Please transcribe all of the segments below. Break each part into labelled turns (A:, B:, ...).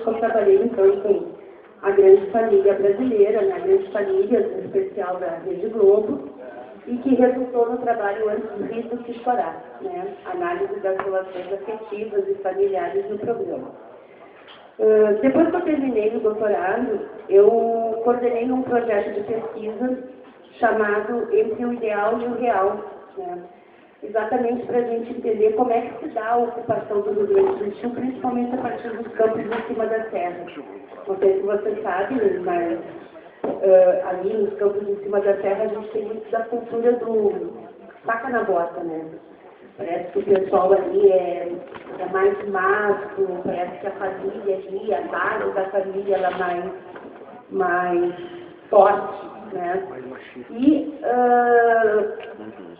A: Eu trabalhei então com a grande família brasileira, né, a grande família, em especial da Rede Globo, e que resultou no trabalho Antes do Rir do que Chorar, né, análise das relações afetivas e familiares no programa. Depois que eu terminei o doutorado, eu coordenei um projeto de pesquisa chamado Entre o Ideal e o Real, né, exatamente para a gente entender como é que se dá a ocupação do Rio Grande do Sul, principalmente a partir dos campos em cima da terra. Não sei se vocês sabem, mas ali nos campos em cima da terra a gente tem muito da cultura do faca na bota, né? Parece que o pessoal ali é mais másculo, parece que a família ali, a base da família ela é mais forte, né? E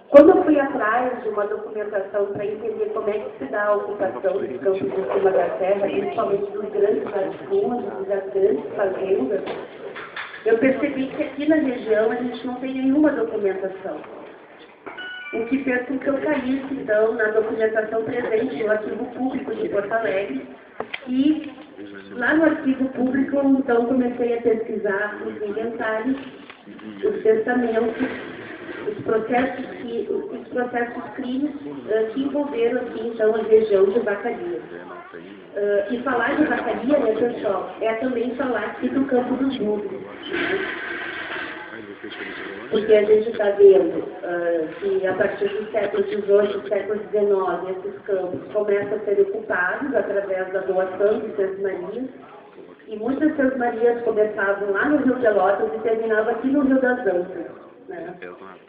A: quando eu fui atrás de uma documentação para entender como é que se dá a ocupação dos campos em cima da terra, principalmente dos grandes latifúndios, das grandes fazendas, eu percebi que aqui na região a gente não tem nenhuma documentação. O que fez com que eu caísse, então, na documentação presente no Arquivo Público de Porto Alegre. E lá no Arquivo Público, então, comecei a pesquisar os inventários, os testamentos, os processos crimes que envolveram, assim, então, a região de Vacaria. E falar de Vacaria, né, pessoal, é também falar aqui do Campo dos Búzios, né? Porque a gente está vendo que a partir do século XVIII, século XIX, esses campos começam a ser ocupados através da doação de sesmarias, e muitas sesmarias começavam lá no Rio Pelotas e terminavam aqui no Rio das Antas, né?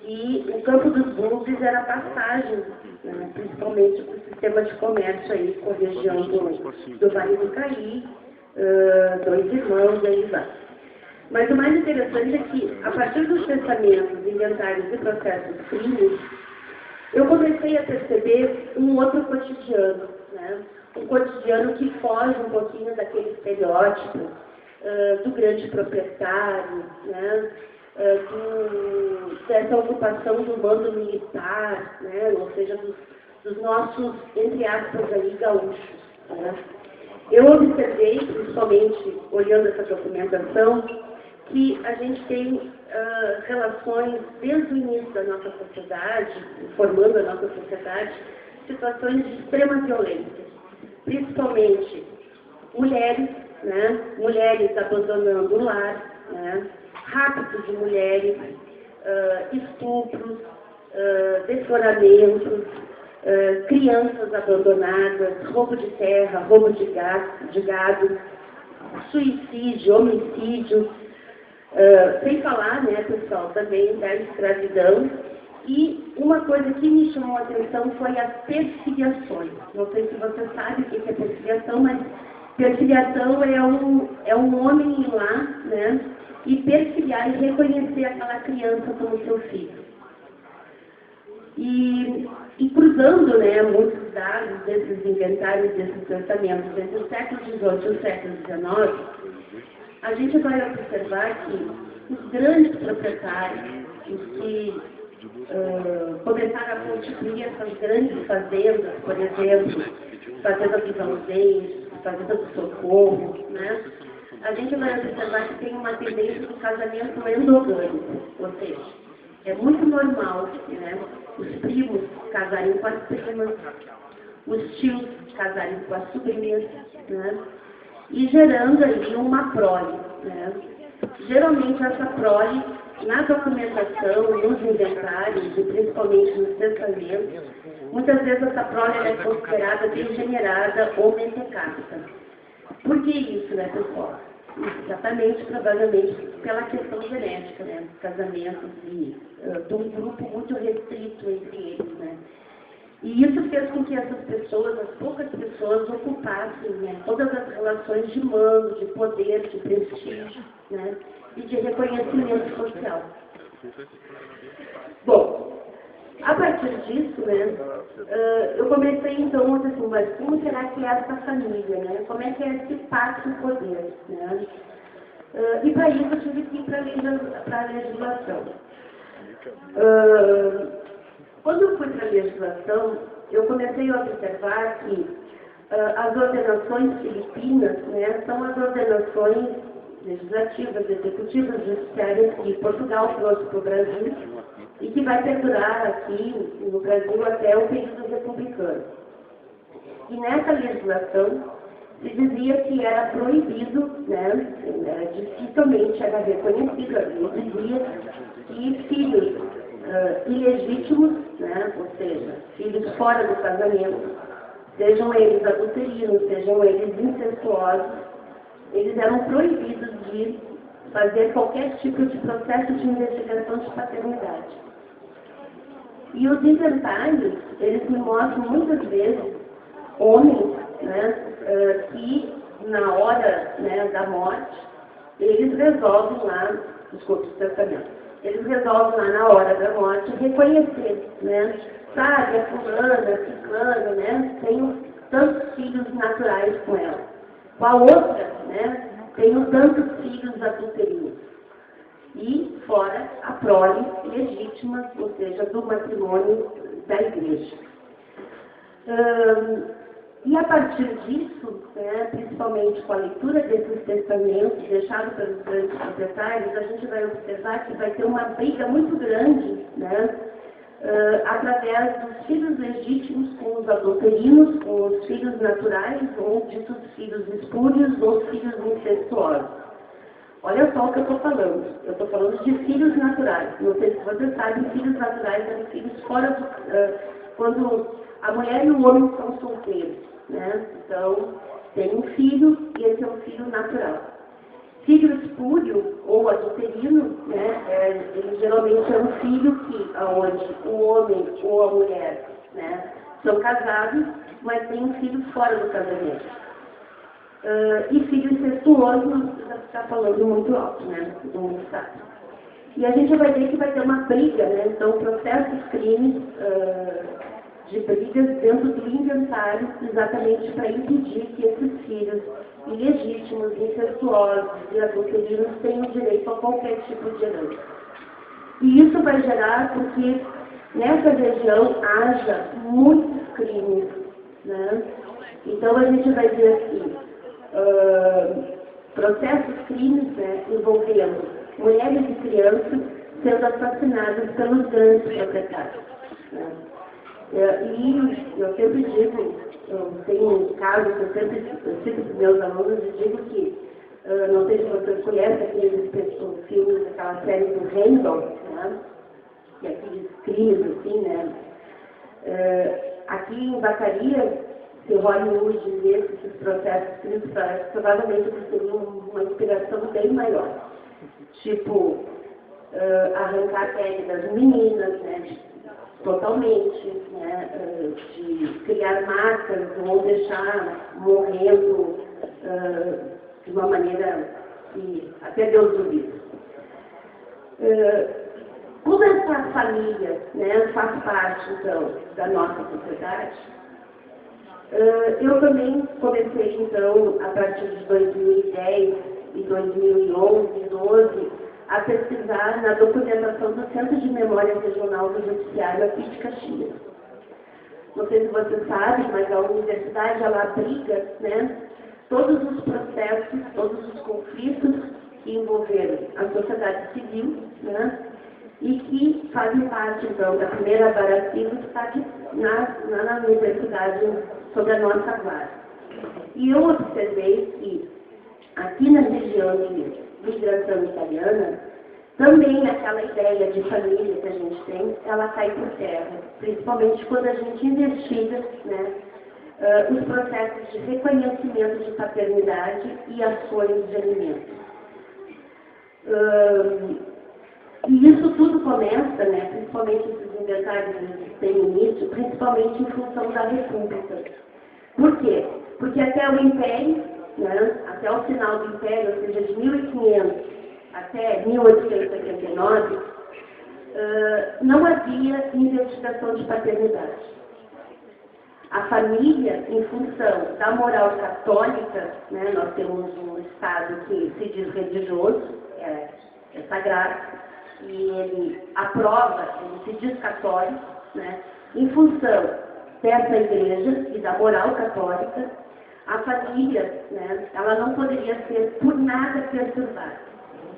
A: E o Campo dos Búzios era a passagem, né, principalmente para o sistema de comércio aí, com a região do Vale do Caí, Dois Irmãos, e aí vai. Mas o mais interessante é que, a partir dos testamentos, inventários e processos crimes, eu comecei a perceber um outro cotidiano, né? Um cotidiano que foge um pouquinho daquele estereótipo do grande proprietário, né? Dessa ocupação do bando militar, né? Ou seja, dos nossos, entre aspas, aí, gaúchos, né? Eu observei, principalmente olhando essa documentação, que a gente tem relações, desde o início da nossa sociedade, formando a nossa sociedade, situações de extrema violência, principalmente mulheres, né? Mulheres abandonando o lar, né? Raptos de mulheres, estupros, desfloramentos, crianças abandonadas, roubo de terra, roubo de gado, suicídio, homicídio, sem falar, né, pessoal, também da escravidão. E uma coisa que me chamou a atenção foi as persiliações. Não sei se você sabe o que é persiliação, mas persiliação é um homem ir lá, né, e persiliar e reconhecer aquela criança como seu filho. E cruzando, né, muitos dados desses inventários, desses testamentos entre o século XVIII e o século XIX, a gente vai observar que os grandes proprietários, os que começaram a constituir essas grandes fazendas, por exemplo, Fazenda dos Alzeiros, Fazenda do Socorro, né? A gente vai observar que tem uma tendência do casamento endogâmico, ou seja, é muito normal, né, os primos casarem com as primas, os tios casarem com as sobrinhas, né, e gerando ali uma prole, né. Geralmente essa prole, na documentação, nos inventários e principalmente nos testamentos, muitas vezes essa prole é considerada degenerada ou mentecapta. Por que isso, né, pessoal? Exatamente, provavelmente, pela questão genética, né? Casamentos de um grupo muito restrito entre eles, né? E isso fez com que essas pessoas, as poucas pessoas, ocupassem, né, todas as relações de mando, de poder, de prestígio, né, e de reconhecimento social. Bom, a partir disso, né, eu comecei então a dizer, mas como será que é essa família, né? Como é que é esse pacto de poder, né? E para isso eu tive que ir para a legislação. Quando eu fui para a legislação, eu comecei a observar que As ordenações filipinas, né, são as ordenações legislativas, executivas, judiciárias que Portugal trouxe para o Brasil e que vai perdurar aqui no Brasil até o período republicano. E nessa legislação se dizia que era proibido, né, dificilmente era reconhecido, dizia que filhos ilegítimos, né, ou seja, filhos fora do casamento, sejam eles adulterinos, sejam eles incestuosos, eles eram proibidos de fazer qualquer tipo de processo de investigação de paternidade. E os inventários, eles me mostram muitas vezes homens, né, que na hora, né, da morte, eles resolvem lá, desculpe, testamento, eles resolvem lá na hora da morte reconhecer, né, sabe, a fulana, ciclana, né, tenho tantos filhos naturais com ela. Com a outra, né, tenho tantos filhos adulterinos. E fora a prole legítima, ou seja, do matrimônio da igreja. E a partir disso, né, principalmente com a leitura desses testamentos deixados pelos grandes proprietários, a gente vai observar que vai ter uma briga muito grande, né, através dos filhos legítimos com os adulterinos, com os filhos naturais, ou ditos filhos espúrios, ou filhos incestuosos. Olha só o que eu estou falando. Eu estou falando de filhos naturais. Não sei se vocês sabem, filhos naturais são filhos fora do... quando a mulher e o homem são solteiros, né? Então, tem um filho e esse é um filho natural. Filho espúrio ou adulterino, né? Ele geralmente é um filho que, onde o homem ou a mulher, né, são casados, mas tem um filho fora do casamento. E filho incestuoso, não precisa ficar falando muito alto, né? Todo mundo sabe. E a gente vai ver que vai ter uma briga, né? Então, processos, crimes de brigas dentro do inventário, exatamente para impedir que esses filhos ilegítimos, incestuosos e adulterinos tenham direito a qualquer tipo de herança. E isso vai gerar porque nessa região haja muitos crimes, né? Então, a gente vai ver assim, processos, crimes, né, envolvendo mulheres e crianças sendo assassinadas pelos grandes proprietários. Né? E eu sempre digo, eu tenho casos que eu sempre cito para os meus alunos e digo que, não sei se vocês conhecem aqueles filmes, aquela série do Handel, né? Que é aqueles crimes assim, né? Aqui em Vacaria, se Hollywood visse esses processos crimes, provavelmente eles teriam uma inspiração bem maior. Tipo, arrancar a pele das meninas, né? Totalmente, né? De criar marcas ou deixar morrendo de uma maneira que até Deus duvida. Como essa família, né, faz parte, então, da nossa sociedade, eu também comecei, então, a partir de 2010 e 2011, 2012, a pesquisar na documentação do Centro de Memória Regional do Judiciário aqui de Caxias. Não sei se vocês sabem, mas a universidade, ela abriga, né, todos os processos, todos os conflitos que envolveram a sociedade civil, né, e que fazem parte, então, da primeira vara civil que está aqui na universidade sob a nossa guarda. E eu observei que aqui na região de migração italiana, também aquela ideia de família que a gente tem, ela cai por terra, principalmente quando a gente investiga, né, os processos de reconhecimento de paternidade e ações de alimentos. E isso tudo começa, né, principalmente esses inventários que têm início, principalmente em função da República. Por quê? Porque até o Império, né, até o final do Império, ou seja, de 1500 até 1889, não havia investigação de paternidade. A família, em função da moral católica, né, nós temos um Estado que se diz religioso, é sagrado, e ele aprova, ele se diz católico, né, em função dessa igreja e da moral católica, a família, né, ela não poderia ser por nada perturbada.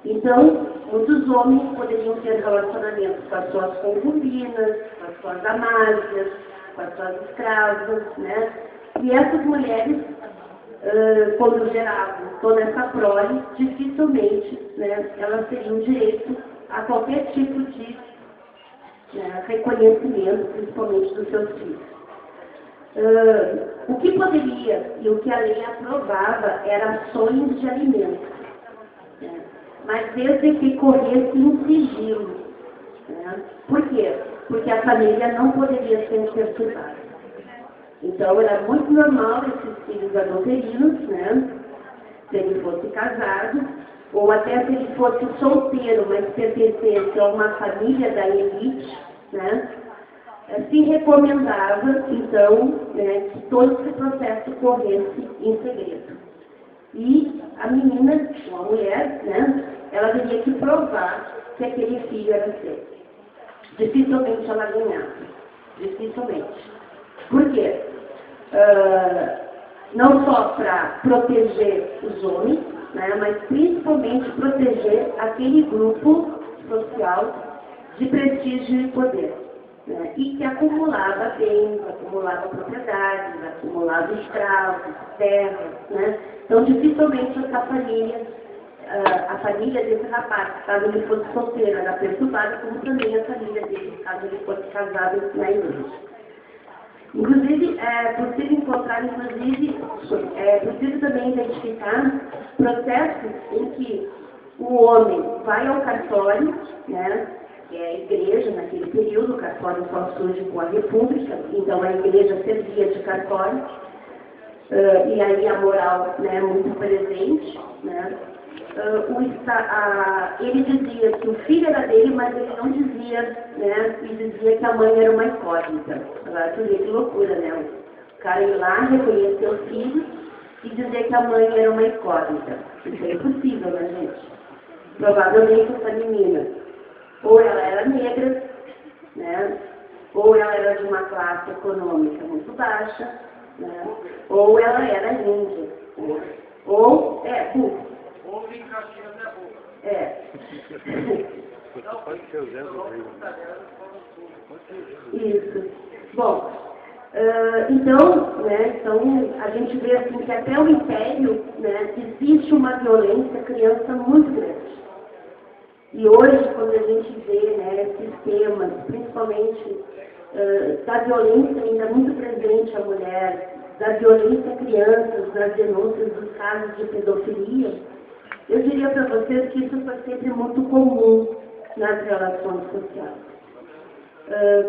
A: Então, muitos homens poderiam ter relacionamentos com as suas concubinas, com as suas amárias, com as suas escravas, né? E essas mulheres, quando geravam toda essa prole, dificilmente, né, elas teriam direito a qualquer tipo de reconhecimento, principalmente dos seus filhos. O que poderia e o que a lei aprovava era ações de alimento, né? Mas desde que corresse em sigilo. Né? Por quê? Porque a família não poderia ser perturbada. Então era muito normal esses filhos adulterinos, né? Se ele fosse casado, ou até se ele fosse solteiro, mas pertencesse a uma família da elite, né? Se recomendava, então, né, que todo esse processo corresse em segredo. E a menina, uma mulher, né, ela teria que provar que aquele filho era seu. Dificilmente ela ganhava. Dificilmente. Por quê? Não só para proteger os homens, né, mas principalmente proteger aquele grupo social de prestígio e poder, né, e que acumulava bens, acumulava propriedades, acumulava escravos, terras, né. Então, dificilmente essa família, a família desse rapaz, caso ele fosse solteiro, era perturbada, como também a família dele, caso ele fosse casado na igreja. Inclusive, é possível encontrar, é possível também identificar processos em que o homem vai ao cartório, né, que é a igreja naquele período, o cartório só surge com a república, então a igreja servia de cartório, e aí a moral, né, muito presente, né. Ele dizia que o filho era dele, mas ele não dizia, né, e dizia que a mãe era uma incógnita. Agora, tu vê que loucura, né? O cara ir lá, reconhecer o filho e dizer que a mãe era uma incógnita. Isso é impossível, né, gente? Provavelmente essa menina, ou ela era negra, né, ou ela era de uma classe econômica muito baixa, né, ou ela era índia, né, ou, burro.
B: Homem Caxias é burro.
A: Isso. Bom, então, né, então, a gente vê assim que até o Império, né, existe uma violência criança muito grande. E hoje, quando a gente vê, né, sistemas, principalmente da violência ainda muito presente à mulher, da violência a crianças, das denúncias dos casos de pedofilia, eu diria para vocês que isso foi sempre muito comum nas relações sociais.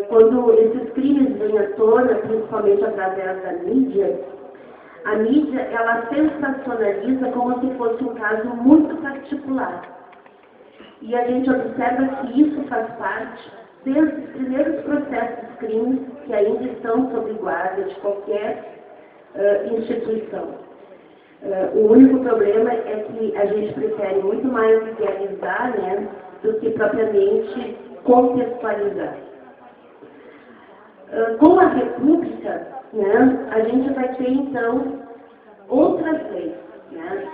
A: Quando esses crimes vêm à tona, principalmente através da mídia, a mídia, ela sensacionaliza como se fosse um caso muito particular. E a gente observa que isso faz parte desde os primeiros processos de crimes que ainda estão sob guarda de qualquer instituição. O único problema é que a gente prefere muito mais idealizar, né, do que propriamente contextualizar. Com a República, né, a gente vai ter, então, outras leis, né,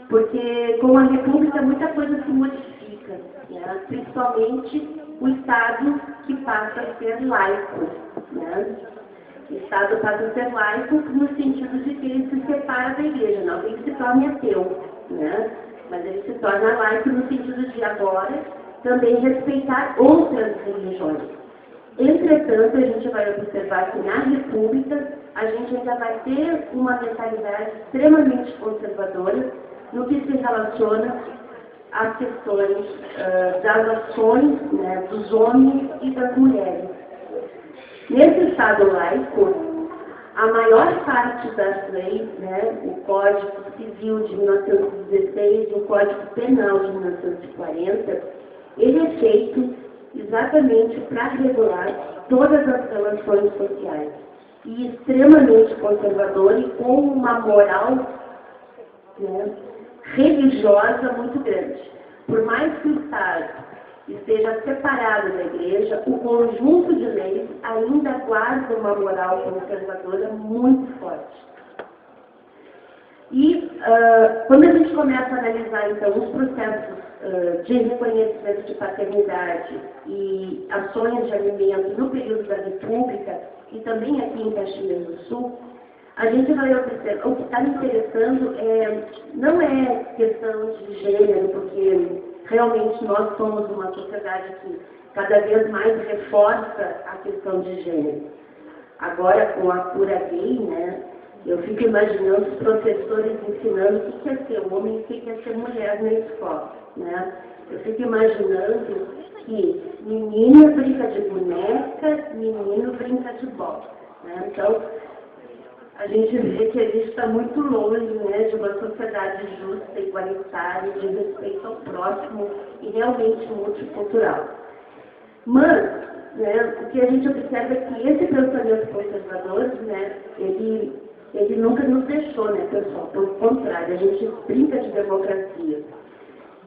A: porque com a República muita coisa se modifica, né, principalmente o Estado que passa a ser laico, né. O Estado passa a ser laico no sentido de que ele se separa da igreja, não que ele se torne ateu, né? Mas ele se torna laico no sentido de agora também respeitar outras religiões. Entretanto, a gente vai observar que na República a gente ainda vai ter uma mentalidade extremamente conservadora no que se relaciona às questões das ações, né, dos homens e das mulheres. Nesse Estado laico, a maior parte das leis, né, o Código Civil de 1916 e o Código Penal de 1940, ele é feito exatamente para regular todas as relações sociais. E extremamente conservador e com uma moral, né, religiosa muito grande. Por mais que o Estado esteja separado da igreja, o conjunto de leis ainda guarda uma moral conservadora muito forte. E quando a gente começa a analisar, então, os processos de reconhecimento de paternidade e ações de alimento no período da República, e também aqui em Caxias do Sul, a gente vai observar, o que está me interessando não é questão de gênero, porque realmente nós somos uma sociedade que cada vez mais reforça a questão de gênero. Agora, com a cura gay, né, eu fico imaginando os professores ensinando o que é ser homem e o que é ser mulher na escola, né? Eu fico imaginando que menina brinca de boneca, menino brinca de bola, né? Então, a gente vê que a gente está muito longe, né, de uma sociedade justa, igualitária, de respeito ao próximo e realmente multicultural. Mas, né, o que a gente observa é que esse pensamento conservador, né, ele nunca nos deixou, né, pessoal? Pelo contrário, a gente brinca de democracia.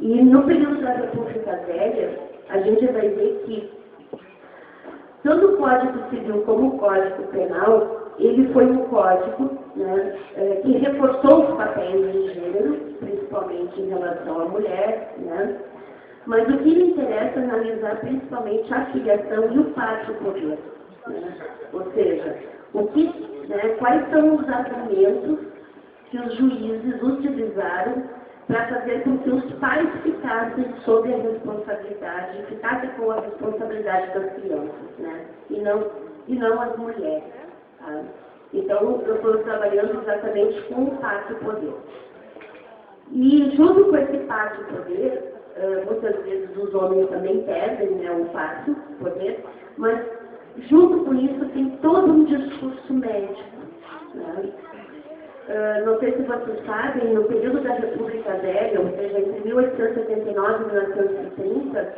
A: E no período da República Velha, a gente vai ver que tanto o Código Civil como o Código Penal, ele foi um código, né, que reforçou os papéis de gênero, principalmente em relação à mulher, né? Mas o que me interessa é analisar principalmente a filiação e o pátrio poder, né? Ou seja, quais são os argumentos que os juízes utilizaram para fazer com que os pais ficassem sob a responsabilidade, ficassem com a responsabilidade das crianças, né? E não as mulheres. Tá? Então, eu estou trabalhando exatamente com o pátrio poder. E junto com esse pátrio poder, muitas vezes os homens também perdem, né, o pátrio poder, mas junto com isso tem todo um discurso médico. Né? Não sei se vocês sabem, no período da República Velha, ou seja, entre 1879 e 1930,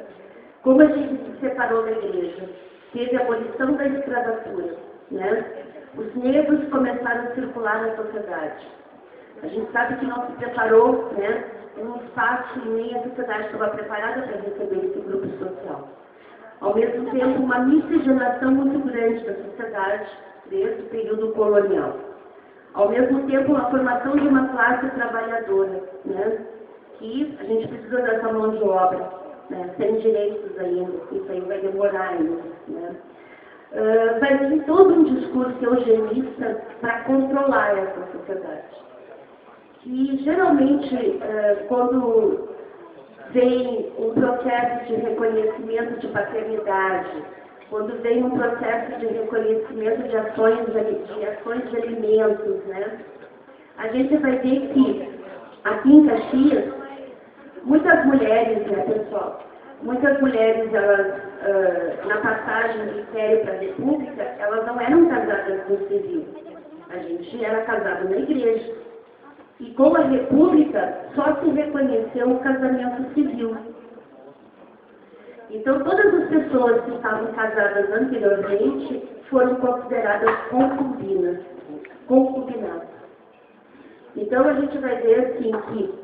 A: como a gente se separou da igreja, teve a abolição da escravatura, né? Os negros começaram a circular na sociedade. A gente sabe que não se preparou, né, um espaço e nem a sociedade estava preparada para receber esse grupo social. Ao mesmo tempo, uma miscigenação muito grande da sociedade desde o período colonial. Ao mesmo tempo, a formação de uma classe trabalhadora, né, que a gente precisa dessa mão de obra, né, sem direitos ainda, isso aí vai demorar ainda, né. Vai ter todo um discurso eugenista para controlar essa sociedade. E, geralmente, quando vem um processo de reconhecimento de paternidade, quando vem um processo de reconhecimento de ações de alimentos, né, a gente vai ver que, aqui em Caxias, muitas mulheres, né, pessoal, muitas mulheres, elas, na passagem do Império para a República, elas não eram casadas no civil. A gente era casado na igreja. E com a República, só se reconheceu o casamento civil. Então, todas as pessoas que estavam casadas anteriormente foram consideradas concubinatas. Então, a gente vai ver assim que,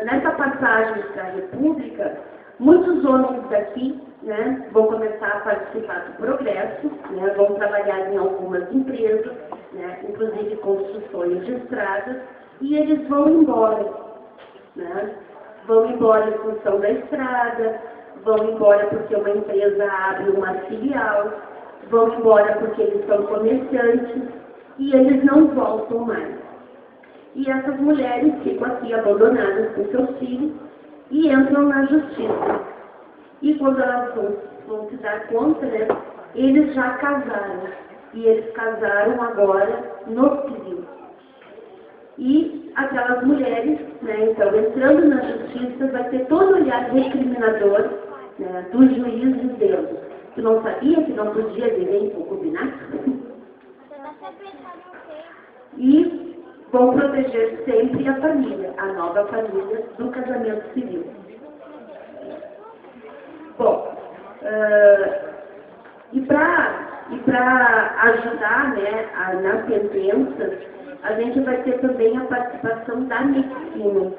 A: nessa passagem para a República, muitos homens daqui, né, vão começar a participar do progresso, né, vão trabalhar em algumas empresas, né, inclusive construções de estradas, e eles vão embora. Né, vão embora em função da estrada, vão embora porque uma empresa abre uma filial, vão embora porque eles são comerciantes, e eles não voltam mais. E essas mulheres ficam aqui abandonadas com seus filhos, e entram na justiça. E quando elas vão se dar conta, né, eles já casaram. E eles casaram agora no civil. E aquelas mulheres, né, então, entrando na justiça, vai ter todo o olhar recriminador, né, do juiz dizendo que não sabia, que não podia viver em concubinato. E vão proteger sempre a família, a nova família do casamento civil. Bom, e para ajudar, né, nas sentenças, a gente vai ter também a participação da medicina.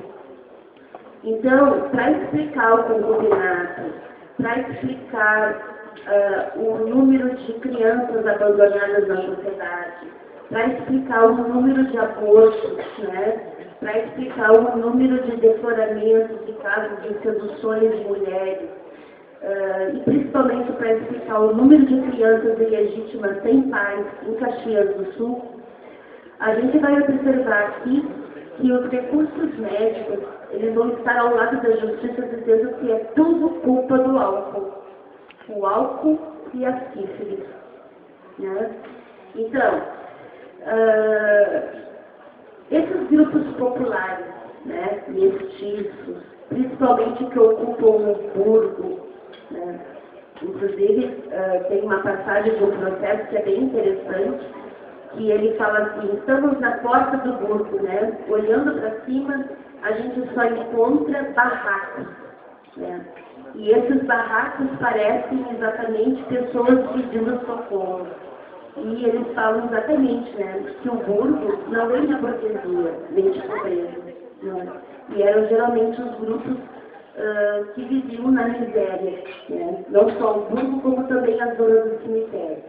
A: Então, para explicar o concubinato para explicar o número de crianças abandonadas na sociedade, para explicar o número de abortos, né? Para explicar o número de defloramentos e casos de seduções de mulheres, e principalmente para explicar o número de crianças ilegítimas sem pais em Caxias do Sul. A gente vai observar aqui que os recursos médicos, eles vão estar ao lado da justiça dizendo que é tudo culpa do álcool. O álcool e a sífilis. Né? Então, esses grupos populares, né, mestiços, principalmente que ocupam o burgo, né? Inclusive, tem uma passagem de um processo que é bem interessante, que ele fala assim: estamos na porta do burgo, né? Olhando para cima, a gente só encontra barracos, né? E esses barracos parecem exatamente pessoas pedindo socorro. E eles falam exatamente, né, que o burgo não vem da burguesia, vem de pobreza, né? E eram geralmente os grupos que viviam na miséria, né? Não só o burgo, como também as zonas do cemitério.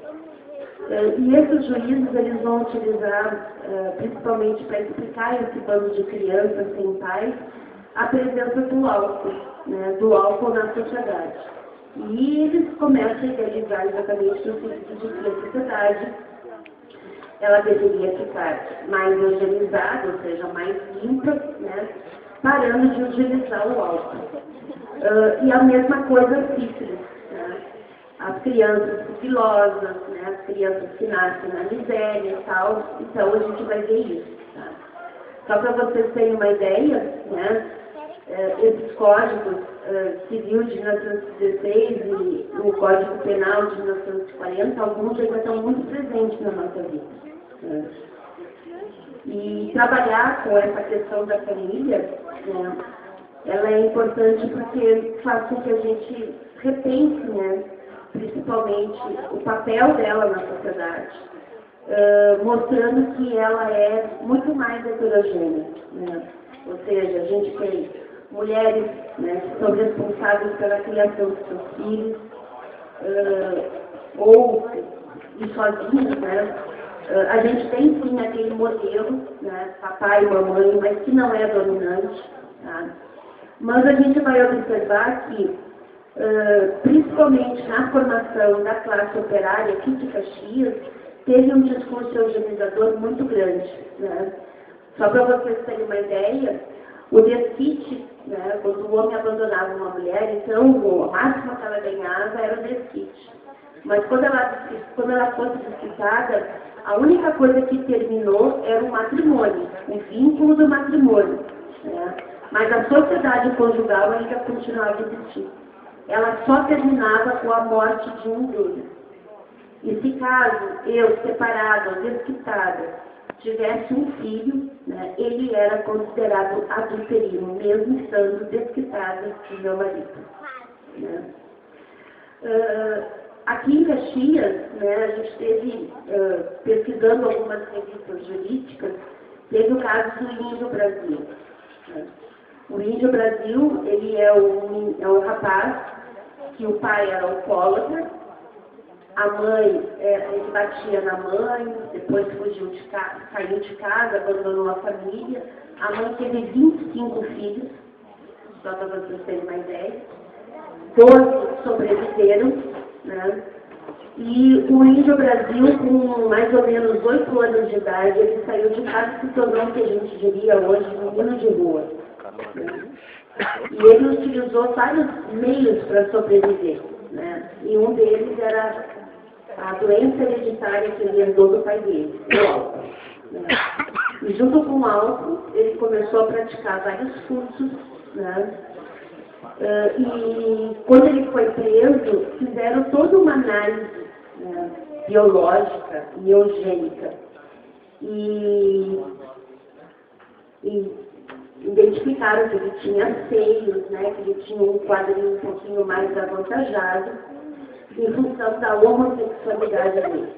A: E esses juízes eles vão utilizar, principalmente para explicar esse bando de crianças sem pais, a presença do álcool, né, do álcool na sociedade. E eles começam a idealizar exatamente no sentido de que a sociedade ela deveria ficar mais organizada, ou seja, mais limpa, né, parando de utilizar o álcool. E a mesma coisa a sífilis, né? As crianças filosas, né, as crianças que nascem na miséria e tal. Então a gente vai ver isso. Tá? Só para vocês terem uma ideia, né, esses códigos civil de 1916 e o Código Penal de 1940, alguns ainda estão muito presentes na nossa vida. Né? E trabalhar com essa questão da família, né, ela é importante porque faz com que a gente repense, né, principalmente o papel dela na sociedade, mostrando que ela é muito mais heterogênea. Né? Ou seja, a gente tem mulheres, né, que são responsáveis pela criação dos seus filhos, ou e sozinhas, né? A gente tem sim aquele modelo, né, papai e mamãe, mas que não é dominante. Tá? Mas a gente vai observar que, principalmente na formação da classe operária aqui de Caxias, teve um discurso eugenizador muito grande. Né? Só para vocês terem uma ideia, o desquite, né, quando o homem abandonava uma mulher, então o máximo que ela ganhava era o desquite. Mas quando ela fosse desquitada, a única coisa que terminou era o matrimônio, o vínculo do matrimônio. Né? Mas a sociedade conjugal ainda continuava existindo. Ela só terminava com a morte de um deles. E se caso eu, separada ou desquitada, tivesse um filho, né, ele era considerado adulterino, mesmo estando desquitada do meu marido. Né? Aqui em Caxias, né, a gente teve, pesquisando algumas revistas jurídicas, teve o caso do Índio Brasil. Né? O Índio Brasil, ele é um rapaz que o pai era alcoólatra, a mãe, ele batia na mãe, depois fugiu saiu de casa, abandonou a família. A mãe teve 25 filhos, só para vocês terem uma ideia. 12 sobreviveram, né? E o Índio Brasil, com mais ou menos 8 anos de idade, ele saiu de casa e se tornou o que a gente diria hoje, um menino de rua. Né? E ele utilizou vários meios para sobreviver. Né? E um deles era a doença hereditária que ele herdou do pai dele, o álcool. Né? E junto com o álcool, ele começou a praticar vários cursos, né? E quando ele foi preso, fizeram toda uma análise, né, biológica e eugênica. E identificaram que ele tinha seios, né, que ele tinha um quadrinho um pouquinho mais avantajado, em função da homossexualidade dele.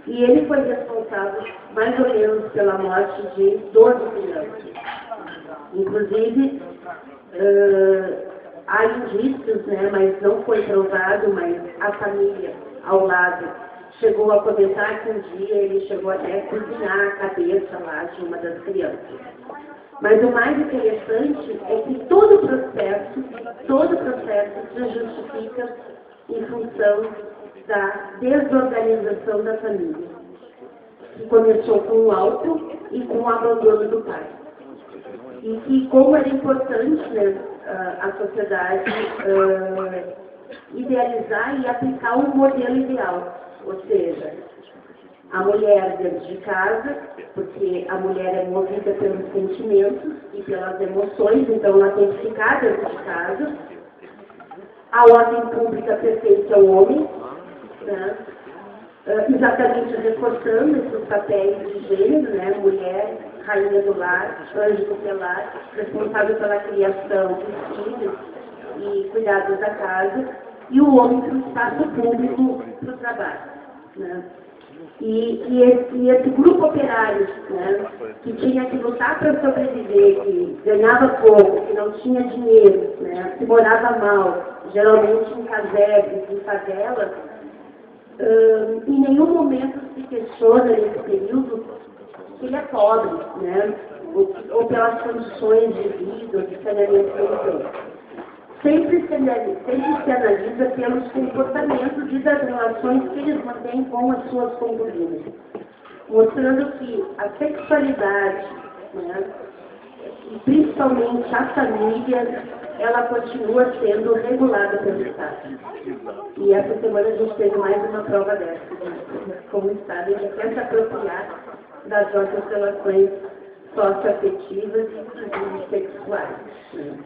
A: E ele foi responsável, mais ou menos, pela morte de 12 crianças. Inclusive, há indícios, né, mas não foi provado, mas a família ao lado chegou a comentar que um dia ele chegou até a cozinhar a cabeça lá de uma das crianças. Mas o mais interessante é que todo o processo se justifica em função da desorganização da família, que começou com o álcool e com o abandono do pai. E que, como era importante, né, a sociedade idealizar e aplicar um modelo ideal, ou seja, a mulher dentro de casa, porque a mulher é movida pelos sentimentos e pelas emoções, então ela tem que ficar dentro de casa. A ordem pública pertence ao homem, né? Exatamente reforçando esses papéis de gênero, né? Mulher, rainha do lar, anjo tutelar, responsável pela criação dos filhos e cuidados da casa, e o homem para o espaço público, para o trabalho, né? E esse grupo operário, né, que tinha que lutar para sobreviver, que ganhava pouco, que não tinha dinheiro, né, que morava mal, geralmente em casebres, em favelas, em nenhum momento se questiona nesse período que ele é pobre, né, ou pelas condições de vida, de saneamento. Sempre se analisa pelos comportamentos e das relações que eles mantêm com as suas concubinas, mostrando que a sexualidade, né, e principalmente a família, ela continua sendo regulada pelo Estado. E essa semana a gente teve mais uma prova dessa, né? Como o Estado ele quer se apropriar das nossas relações socioafetivas e inclusive sexuais, né?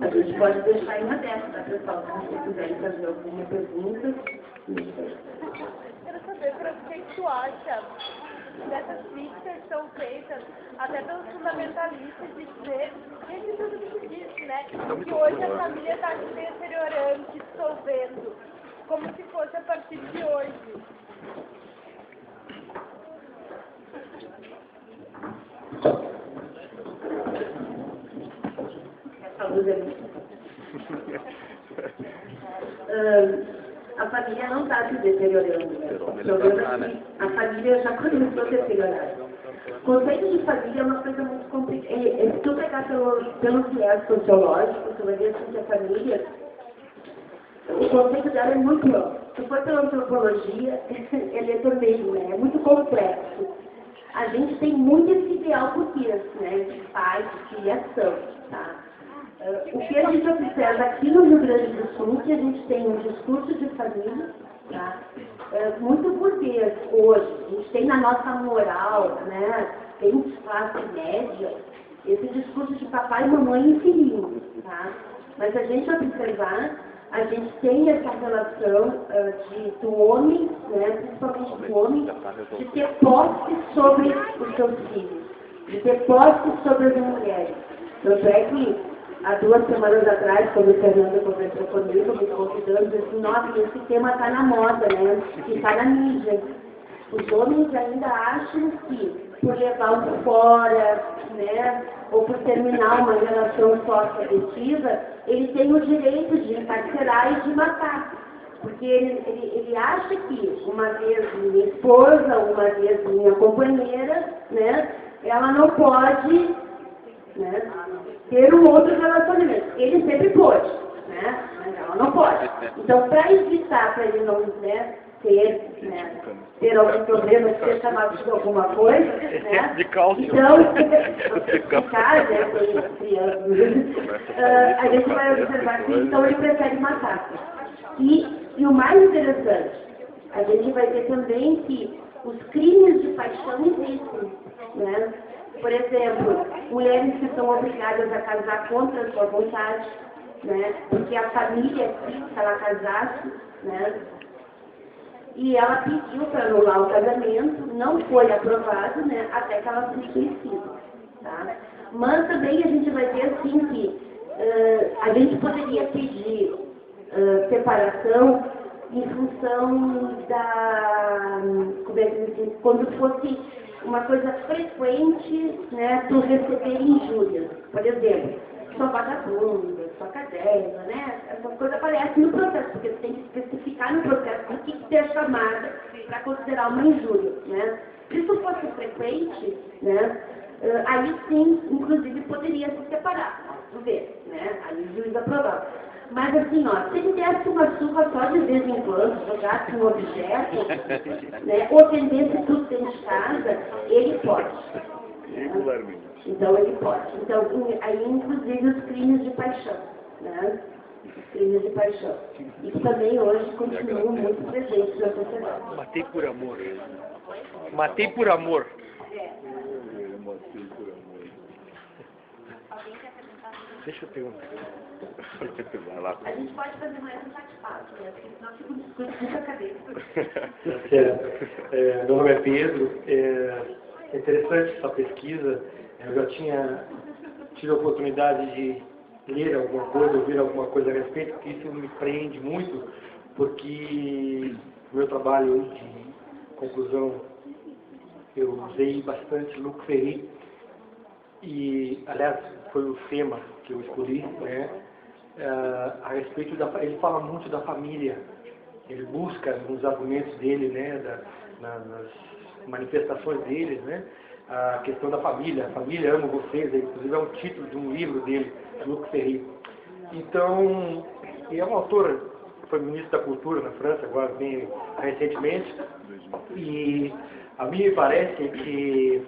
A: A gente pode deixar em aberto, tá, pessoal? Se vocês quiserem fazer alguma pergunta.
C: Quero saber, o que tu acha dessas críticas que são feitas até pelos fundamentalistas de dizer, desde tudo que se diz, né? Que hoje a família está se deteriorando, se dissolvendo, como se fosse a partir de hoje.
A: A família não está se deteriorando, né? O problema é que a família já começou a deteriorar. O conceito de família é uma coisa muito complicada. Se tu pegar pelo viés sociológico, tu vai ver assim que a família, o conceito dela é muito amplo. Se for pela antropologia, ele é também, né? É muito complexo. A gente tem muito esse ideal burguês, né? De pai, de filiação, tá? O que a gente observa aqui no Rio Grande do Sul, que a gente tem um discurso de família, tá? Muito burguês hoje. A gente tem na nossa moral, né? Tem classe média, esse discurso de papai, mamãe e filhinho, tá? Mas a gente observar, a gente tem essa relação do homem, né? Principalmente do homem, de ter posse sobre os seus filhos, de ter posse sobre as mulheres. Tanto é que há 2 semanas atrás, quando o Fernando conversou comigo, me convidando, disse assim, nossa, esse tema está na moda, né? E está na mídia. Os homens ainda acham que, por levar um fora, né, ou por terminar uma relação sócio-afetiva, ele tem o direito de encarcerar e de matar. Porque ele acha que, uma vez minha esposa, uma vez minha companheira, né, ela não pode, né, ter um outro relacionamento. Ele sempre pode, né? Mas ela não pode. Então, para evitar, para ele não, né, ter algum problema, ser chamado de alguma coisa, né? Então, ficar, né, a gente vai observar que então ele prefere matar. E o mais interessante, a gente vai ver também que os crimes de paixão existem, né? Por exemplo, mulheres que são obrigadas a casar contra a sua vontade, né? Porque a família quis que ela casasse, né? E ela pediu para anular o casamento, não foi aprovado, né? Até que ela se suicida, tá? Mas também a gente vai ver assim que a gente poderia pedir separação em função da, como é que diz, quando fosse uma coisa frequente, né, tu receber injúrias. Por exemplo, sua vagabunda, sua caderno, né? Essas coisas aparecem no processo, porque você tem que especificar no processo o que que é chamada para considerar uma injúria, né? Se isso fosse frequente, né? Aí sim, inclusive, poderia se separar, vamos ver, né? Aí o juiz aprovava. Mas assim, ó, se ele desse uma surra só de vez em quando, jogasse um objeto, né? Ofendesse tudo dentro de casa, ele pode.
D: Regularmente.
A: Então ele pode. Então, aí inclusive os crimes de paixão, né? Os crimes de paixão. E que também hoje continuam muito presentes na sociedade.
E: Matei por amor. Matei por amor. Deixa eu perguntar.
D: Vai lá.
A: A gente pode fazer mais um bate-papo, né? Porque senão fica um discurso muito a cabeça.
F: Meu nome é Pedro. É interessante essa pesquisa. Eu já tive a oportunidade de ler alguma coisa, ouvir alguma coisa a respeito, porque isso me prende muito, porque no meu trabalho de conclusão eu usei bastante Luc Ferry, e, aliás, foi o tema que eu escolhi, né? A respeito ele fala muito da família, ele busca nos argumentos dele, né, nas manifestações dele, né, a questão da família. A família ama vocês, inclusive é um título de um livro dele, Luc Ferry. Então, e é um autor, foi ministro da Cultura na França, agora bem recentemente, e a mim me parece que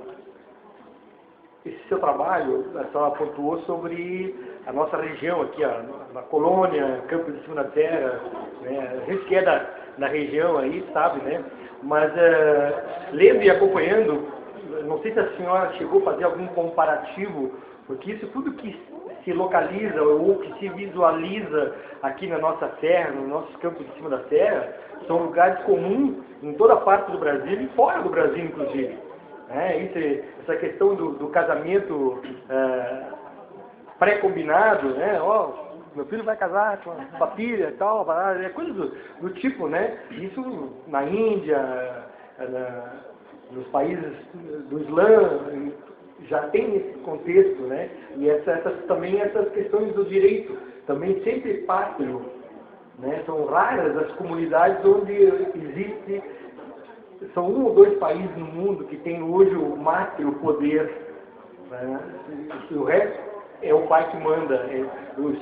F: esse seu trabalho só pontuou sobre a nossa região aqui, na colônia, Campos de Cima da Terra, né? A gente que é da região aí, sabe, né? Mas lendo e acompanhando, não sei se a senhora chegou a fazer algum comparativo, porque isso tudo que se localiza ou que se visualiza aqui na nossa terra, nos nossos campos de cima da terra, são lugares comuns em toda parte do Brasil e fora do Brasil, inclusive. Essa questão do casamento pré-combinado, né? Meu filho vai casar com a sua filha e tal, é coisa do tipo, né? Isso na Índia, nos países do Islã, já tem esse contexto, né? E também essas questões do direito, também sempre pátrio, né? São raras as comunidades onde existe. São 1 ou 2 países no mundo que tem hoje o matre, o poder, né? O resto é o pai que manda.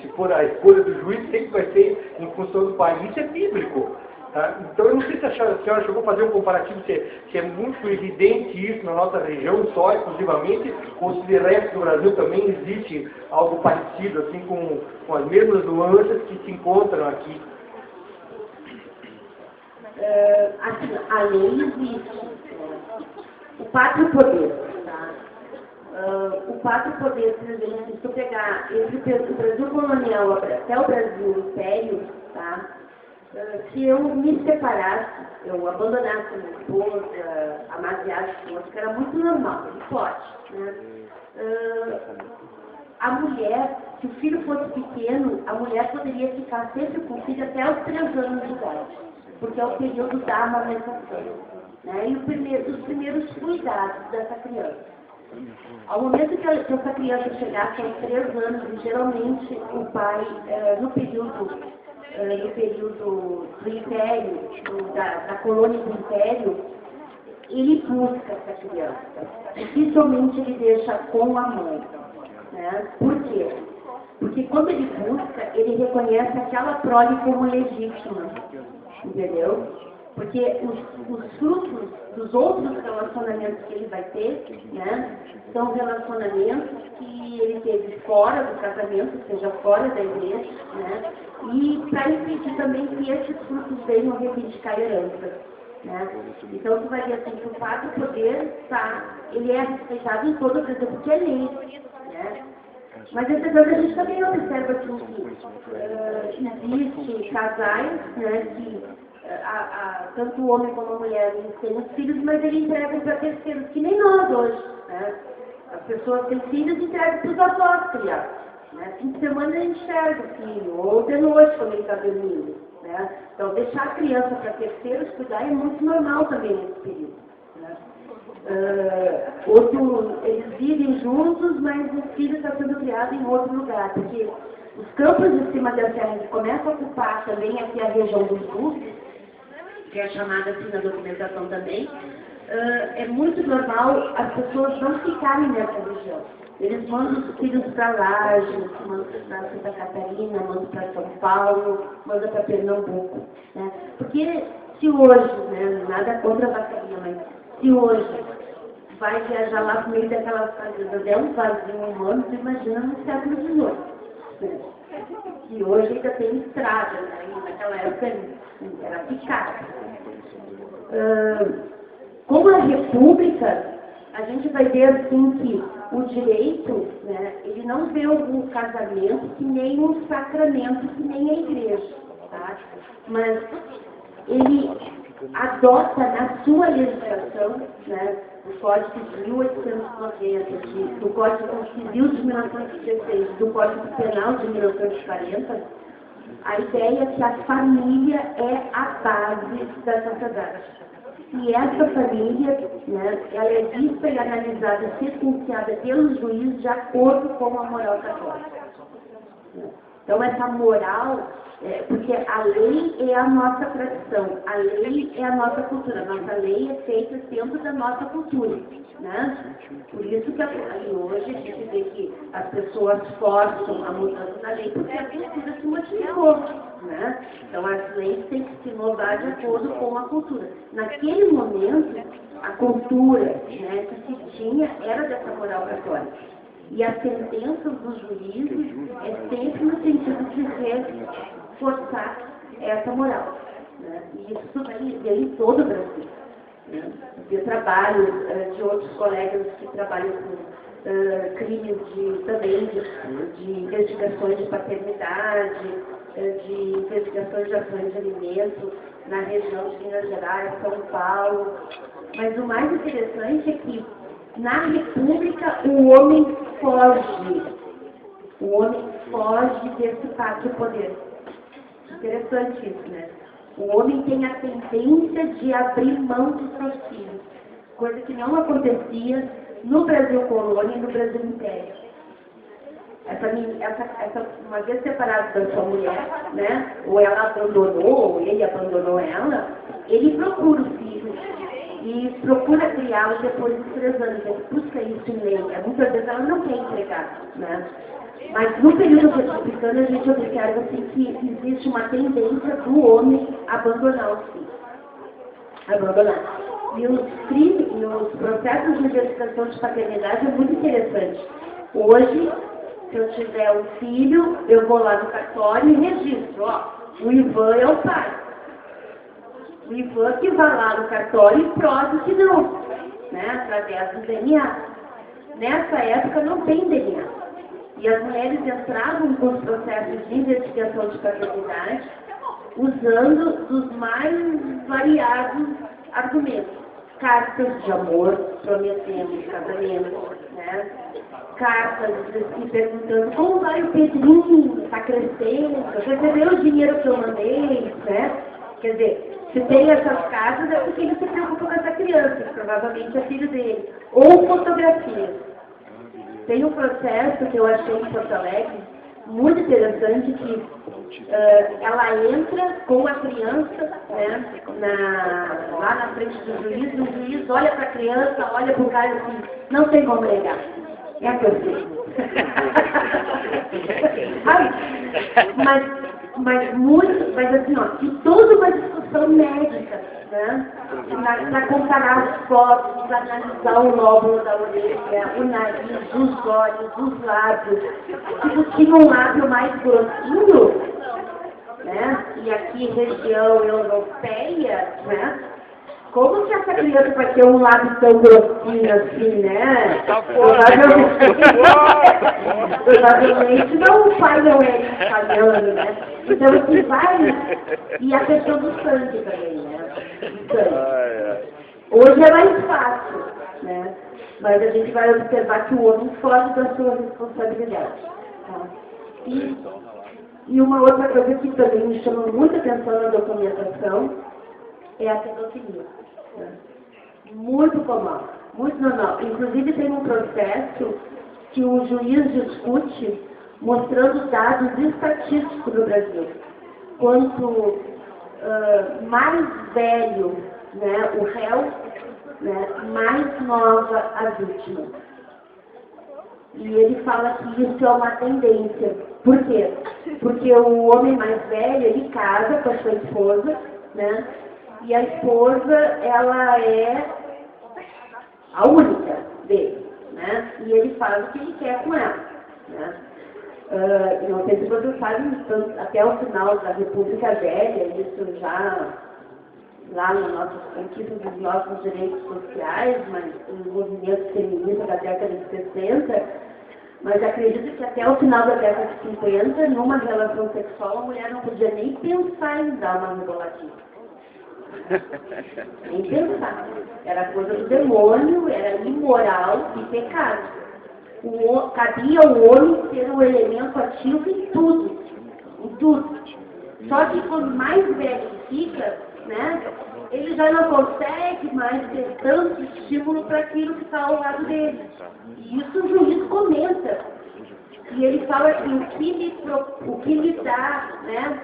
F: Se for a escolha do juiz, sempre vai ser em função do pai. Isso é bíblico. Tá? Então, eu não sei se a senhora chegou a fazer um comparativo, se é muito evidente isso na nossa região, só exclusivamente, ou se no resto do Brasil também existe algo parecido, assim, com as mesmas nuances que se encontram aqui.
A: Assim, a lei existe. O pátrio poder, tá? O pátrio poder, por exemplo, se tu pegar entre o Brasil colonial até o Brasil Império, tá? Se eu me separasse, eu abandonasse a minha esposa, amaziasse a esposa, que era muito normal, ele pode, né? A mulher, se o filho fosse pequeno, a mulher poderia ficar sempre com o filho até os 3 anos de idade, porque é o período da amamentação, né? E os primeiros cuidados dessa criança. Ao momento que essa criança chegasse aos 3 anos, e geralmente o pai, no período do Império, da colônia do Império, ele busca essa criança. Dificilmente ele deixa com a mãe. Né? Por quê? Porque quando ele busca, ele reconhece aquela prole como legítima. Entendeu? Porque os frutos dos outros relacionamentos que ele vai ter, né, são relacionamentos que ele teve fora do casamento, ou seja, fora da igreja, né, e para impedir também que esses frutos venham reivindicar a herança. Né? Então, tu vai ver assim que o pátrio poder, ele é respeitado em todo o Brasil, porque é lei. Né? Mas, entretanto, a gente também observa que existe casais, né, que tanto o homem como a mulher têm os filhos, mas ele entrega para terceiros, que nem nós hoje. Né? As pessoas têm filhos e entregam para os avós criar. Né? Fim de semana ele enxerga o filho, ou de noite quando ele está dormindo. Né? Então, deixar a criança para terceiros cuidar é muito normal também nesse período. Né? Eles vivem juntos, mas o filho está sendo criado em outro lugar, porque Os campos de cima da serra que começam a ocupar também aqui a região do sul, que é chamada assim na documentação também, é muito normal as pessoas não ficarem nessa região. Eles mandam os filhos para Lages, mandam para Santa Catarina, mandam para São Paulo, mandam para Pernambuco. Né? Porque se hoje, né, nada contra a vacaria, mas se hoje vai viajar lá no meio daquelas fazendas, é um vazio humano, você imagina no século XVIII. Né? E hoje ainda tem estrada, né? E naquela época era picada. Com a República, a gente vai ver assim que o direito, né, ele não vê o casamento que nem um sacramento, que nem a igreja, tá? Mas ele adota na sua legislação, né, do Código de 1890, do Código Civil de 1916, do Código Penal de 1940, a ideia que a família é a base da sociedade. E essa família, né, ela é vista e analisada, sequenciada pelos juízes de acordo com a moral católica. Então, essa moral, porque a lei é a nossa tradição, a lei é a nossa cultura, a nossa lei é feita dentro da nossa cultura. Né? Por isso que hoje a gente vê que as pessoas forçam a mudança da lei, porque a cultura se modificou. Né? Então, as leis têm que se inovar de acordo com a cultura. Naquele momento, a cultura, né, que se tinha era dessa moral católica. E as sentenças dos juízes é sempre no sentido de reforçar essa moral. Né? E isso vai ver em todo o Brasil. Né? Eu trabalho de outros colegas que trabalham com crimes também de investigações de paternidade, de investigações de ações de alimento na região de Minas Gerais, São Paulo. Mas o mais interessante é que na República o homem foge. O homem foge desse pátrio poder. Interessante isso, né? O homem tem a tendência de abrir mão dos seus filhos, coisa que não acontecia no Brasil colônia e no Brasil império. Uma vez separado da sua mulher, né? Ou ela abandonou, ou ele abandonou ela, ele procura o filho e procura criá-lo depois de 3 anos. Ele busca isso em lei. Muitas vezes ela não quer entregar, né? Mas no período republicano a gente observa assim, que existe uma tendência do homem a abandonar os filhos. Abandonar. E os processos de investigação de paternidade é muito interessante. Hoje, se eu tiver um filho, eu vou lá no cartório e registro. Ó, o Ivan é o pai. O Ivan que vai lá no cartório e prova que não, né, através do DNA. Nessa época não tem DNA. E as mulheres entravam com os processos de investigação de paternidade usando os mais variados argumentos. Cartas de amor, prometendo casamento, né? Cartas assim, perguntando como vai o Pedrinho, está crescendo, recebeu o dinheiro que eu mandei, né? Quer dizer, se tem essas cartas é porque ele se preocupa com essa criança, que provavelmente é filho dele. Ou fotografias. Tem um processo que eu achei em Porto Alegre muito interessante, que ela entra com a criança, né, lá na frente do juiz, o juiz olha para a criança, olha para o cara e assim, não tem como negar. É a que eu sei. mas assim, ó, e toda uma discussão médica, né? Para comparar as fotos, para analisar o lóbulo da orelha, o nariz, os olhos, os lábios. Tipo, tinha um lábio mais grossinho, né? E aqui região europeia, né? Como que essa criança vai ter um lábio tão grossinho assim, né? Provavelmente não, o pai não é italiano, né? Então assim vai. E a questão do sangue também, né? Hoje é mais fácil, né? Mas a gente vai observar que o homem foge da sua responsabilidade. Tá? E uma outra coisa que também me chama muita atenção na documentação é a pedofilia. Né? Muito comum, muito normal. Inclusive tem um processo que o juiz discute mostrando dados estatísticos no Brasil. Quanto mais velho, né, o réu, né, mais nova a vítima. E ele fala que isso é uma tendência. Por quê? Porque o homem mais velho, ele casa com a sua esposa, né? E a esposa, ela é a única dele, né? E ele faz o que ele quer com ela, né? Não sei se vocês sabem, até o final da República Velha, isso já lá na nossa conquista dos nossos direitos sociais, mas os movimentos feministas da década de 60, mas acredito que até o final da década de 50, numa relação sexual, a mulher não podia nem pensar em dar uma regulativa. Nem pensar. Era coisa do demônio, era imoral e pecado. Cabia ao homem ser um elemento ativo em tudo. Em tudo. Só que quanto mais velho fica, né, ele já não consegue mais ter tanto estímulo para aquilo que está ao lado dele. E isso o juiz comenta. E ele fala que o que lhe dá, né,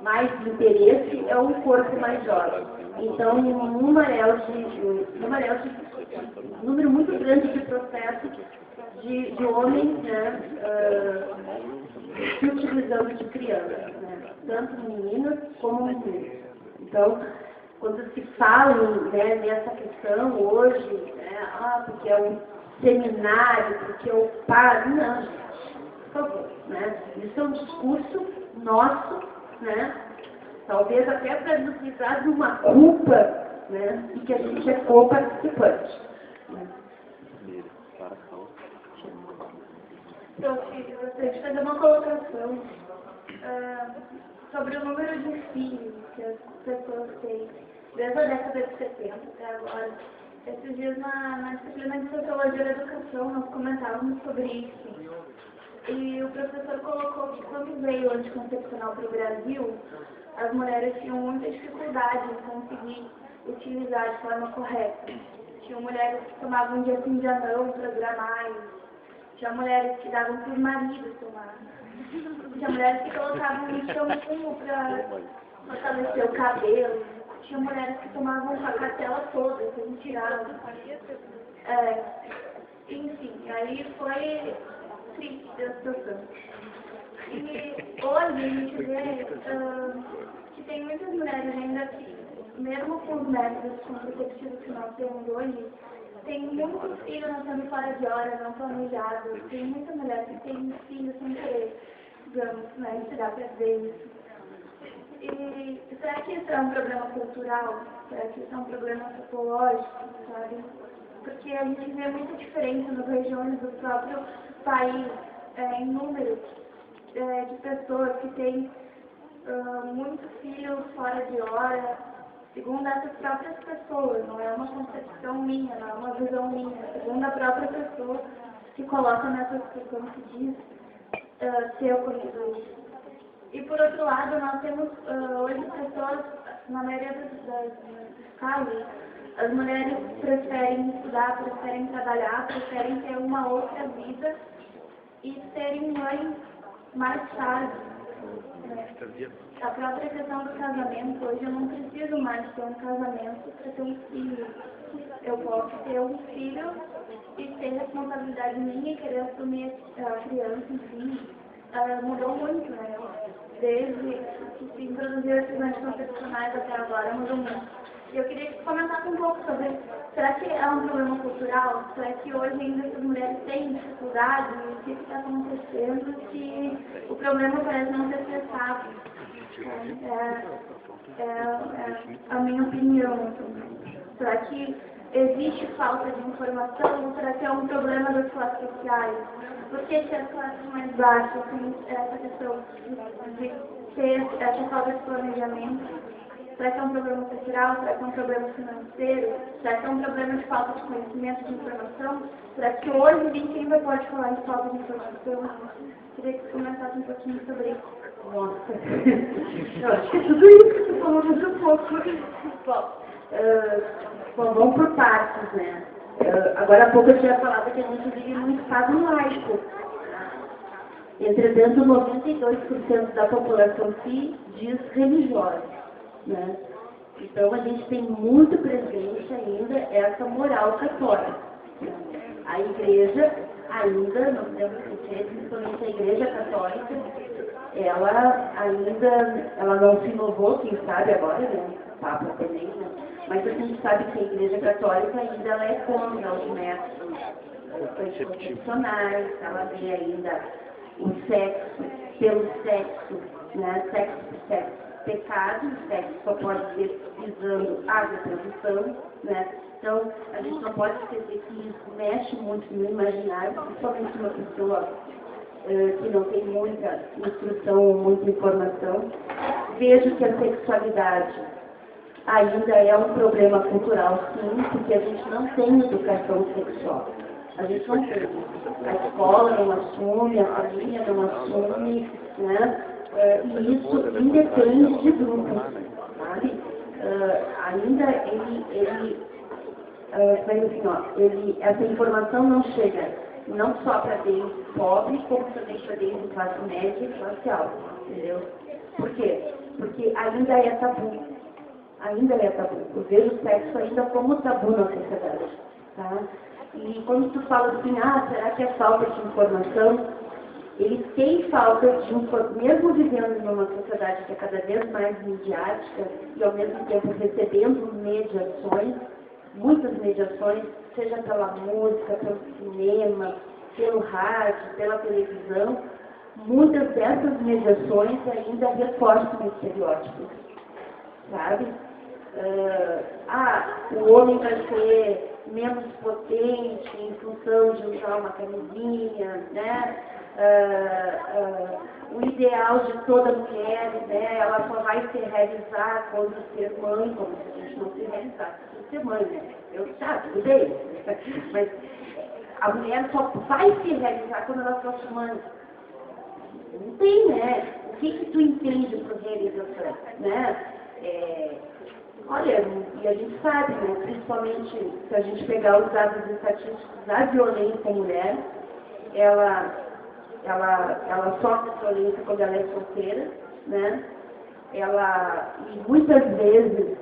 A: mais interesse é um corpo mais jovem. Então, um número muito grande de processos de homens, né, se utilizando de crianças, né, tanto meninas como meninos. Então, quando se fala, né, nessa questão hoje, né, porque é um seminário, porque é o padre, não, por favor, né, isso é um discurso nosso, né, talvez até para nos livrar de uma culpa, né, e que a gente é co-participante. Né.
C: Então, eu gostaria de fazer uma colocação sobre o número de filhos que as pessoas têm desde a década de 70 até agora. Esses dias na disciplina de Sociologia da Educação nós comentávamos sobre isso. E o professor colocou que quando veio o anticoncepcional para o Brasil, as mulheres tinham muita dificuldade em conseguir utilizar de forma correta. Tinham mulheres que tomavam dia sim, dia não para durar mais. Tinha mulheres que davam para os maridos tomar. Tinha mulheres que colocavam no shampoo para fortalecer o cabelo. Tinha mulheres que tomavam a cartela toda, que a gente tirava. Enfim, aí foi triste a situação. E hoje a gente vê que tem muitas mulheres ainda que, mesmo com os métodos contraceptivos que nós temos hoje, tem muitos filhos nascendo fora de hora, não planejados. Tem muita mulher que tem filhos sem querer, digamos, né, tirar para ver isso. E será que isso é um problema cultural? Será que isso é um problema psicológico, sabe? Porque a gente vê muita diferença nas regiões do próprio país, em número de pessoas que têm muitos filhos fora de hora, segundo essas próprias pessoas. Não é uma concepção minha, não é uma visão minha, segundo a própria pessoa que coloca nessa situação que diz ter ocorrido isso. E por outro lado, nós temos hoje pessoas, na maioria das casos, as mulheres preferem estudar, preferem trabalhar, preferem ter uma outra vida e serem mães mais tarde. A própria questão do casamento, hoje eu não preciso mais ter um casamento para ter um filho. Eu posso ter um filho e ter responsabilidade minha e querer assumir a criança, enfim. Mudou muito, né? Desde que se introduziu esses anticoncepcionais até agora, mudou muito. E eu queria que você comentasse um pouco sobre, será que é um problema cultural? Será que hoje ainda essas mulheres têm dificuldade? O que está acontecendo que o problema parece não ser cessado? É a minha opinião. Será que existe falta de informação? Ou será que é um problema das classes sociais? Por que as classes mais baixas têm essa questão de ter essa falta de planejamento? Será que é um problema cultural? Será que é um problema financeiro? Será que é um problema de falta de conhecimento, de informação? Será que hoje ninguém ainda pode falar de falta de informação? Queria que você comentasse um pouquinho sobre isso.
A: Nossa, eu acho que tudo isso que você falou muito pouco. Bom, vamos por partes, né? Agora há pouco eu tinha falado que a gente vive num estado laico. Entretanto, 92% da população se diz religiosa, né? Então, a gente tem muito presente ainda essa moral católica. A igreja ainda, não podemos esquecer, principalmente a igreja católica, ela não se inovou, quem sabe agora, né? O Papa também, né? Mas a gente sabe que a igreja católica ainda ela é contra os métodos anticoncepcionais, ela vê ainda o sexo pelo sexo, né? Sexo por sexo pecado, o sexo só pode ser visando a reprodução, né? Então, a gente não pode esquecer que isso mexe muito no imaginário, principalmente uma pessoa que não tem muita instrução, muita informação. Vejo que a sexualidade ainda é um problema cultural, sim, porque a gente não tem educação sexual. A gente não tem. A escola não assume, a família não assume, né? E isso independe de grupos, sabe? Ainda essa informação não chega não só para bens pobres, como também para bens de classe média e classe alta, entendeu? Por quê? Porque ainda é tabu. Ainda é tabu. Eu vejo o sexo ainda como tabu na sociedade, tá? E quando tu fala assim, será que é falta de informação? Eles têm falta de informação, mesmo vivendo numa sociedade que é cada vez mais midiática e ao mesmo tempo recebendo mediações, muitas mediações, seja pela música, pelo cinema, pelo rádio, pela televisão, muitas dessas mediações ainda reforçam estereótipos, sabe? O homem vai ser menos potente em função de usar uma camisinha, né? O ideal de toda mulher, né? Ela só vai se realizar quando ser mãe, como se a gente não se realizasse quando ser mãe, né? Eu tudo bem, mas a mulher só vai se realizar quando ela for mãe. Não tem, né? O que tu entende por realização, né? Olha, e a gente sabe, né, principalmente se a gente pegar os dados estatísticos da violência à mulher, ela sofre violência quando ela é solteira, né? E muitas vezes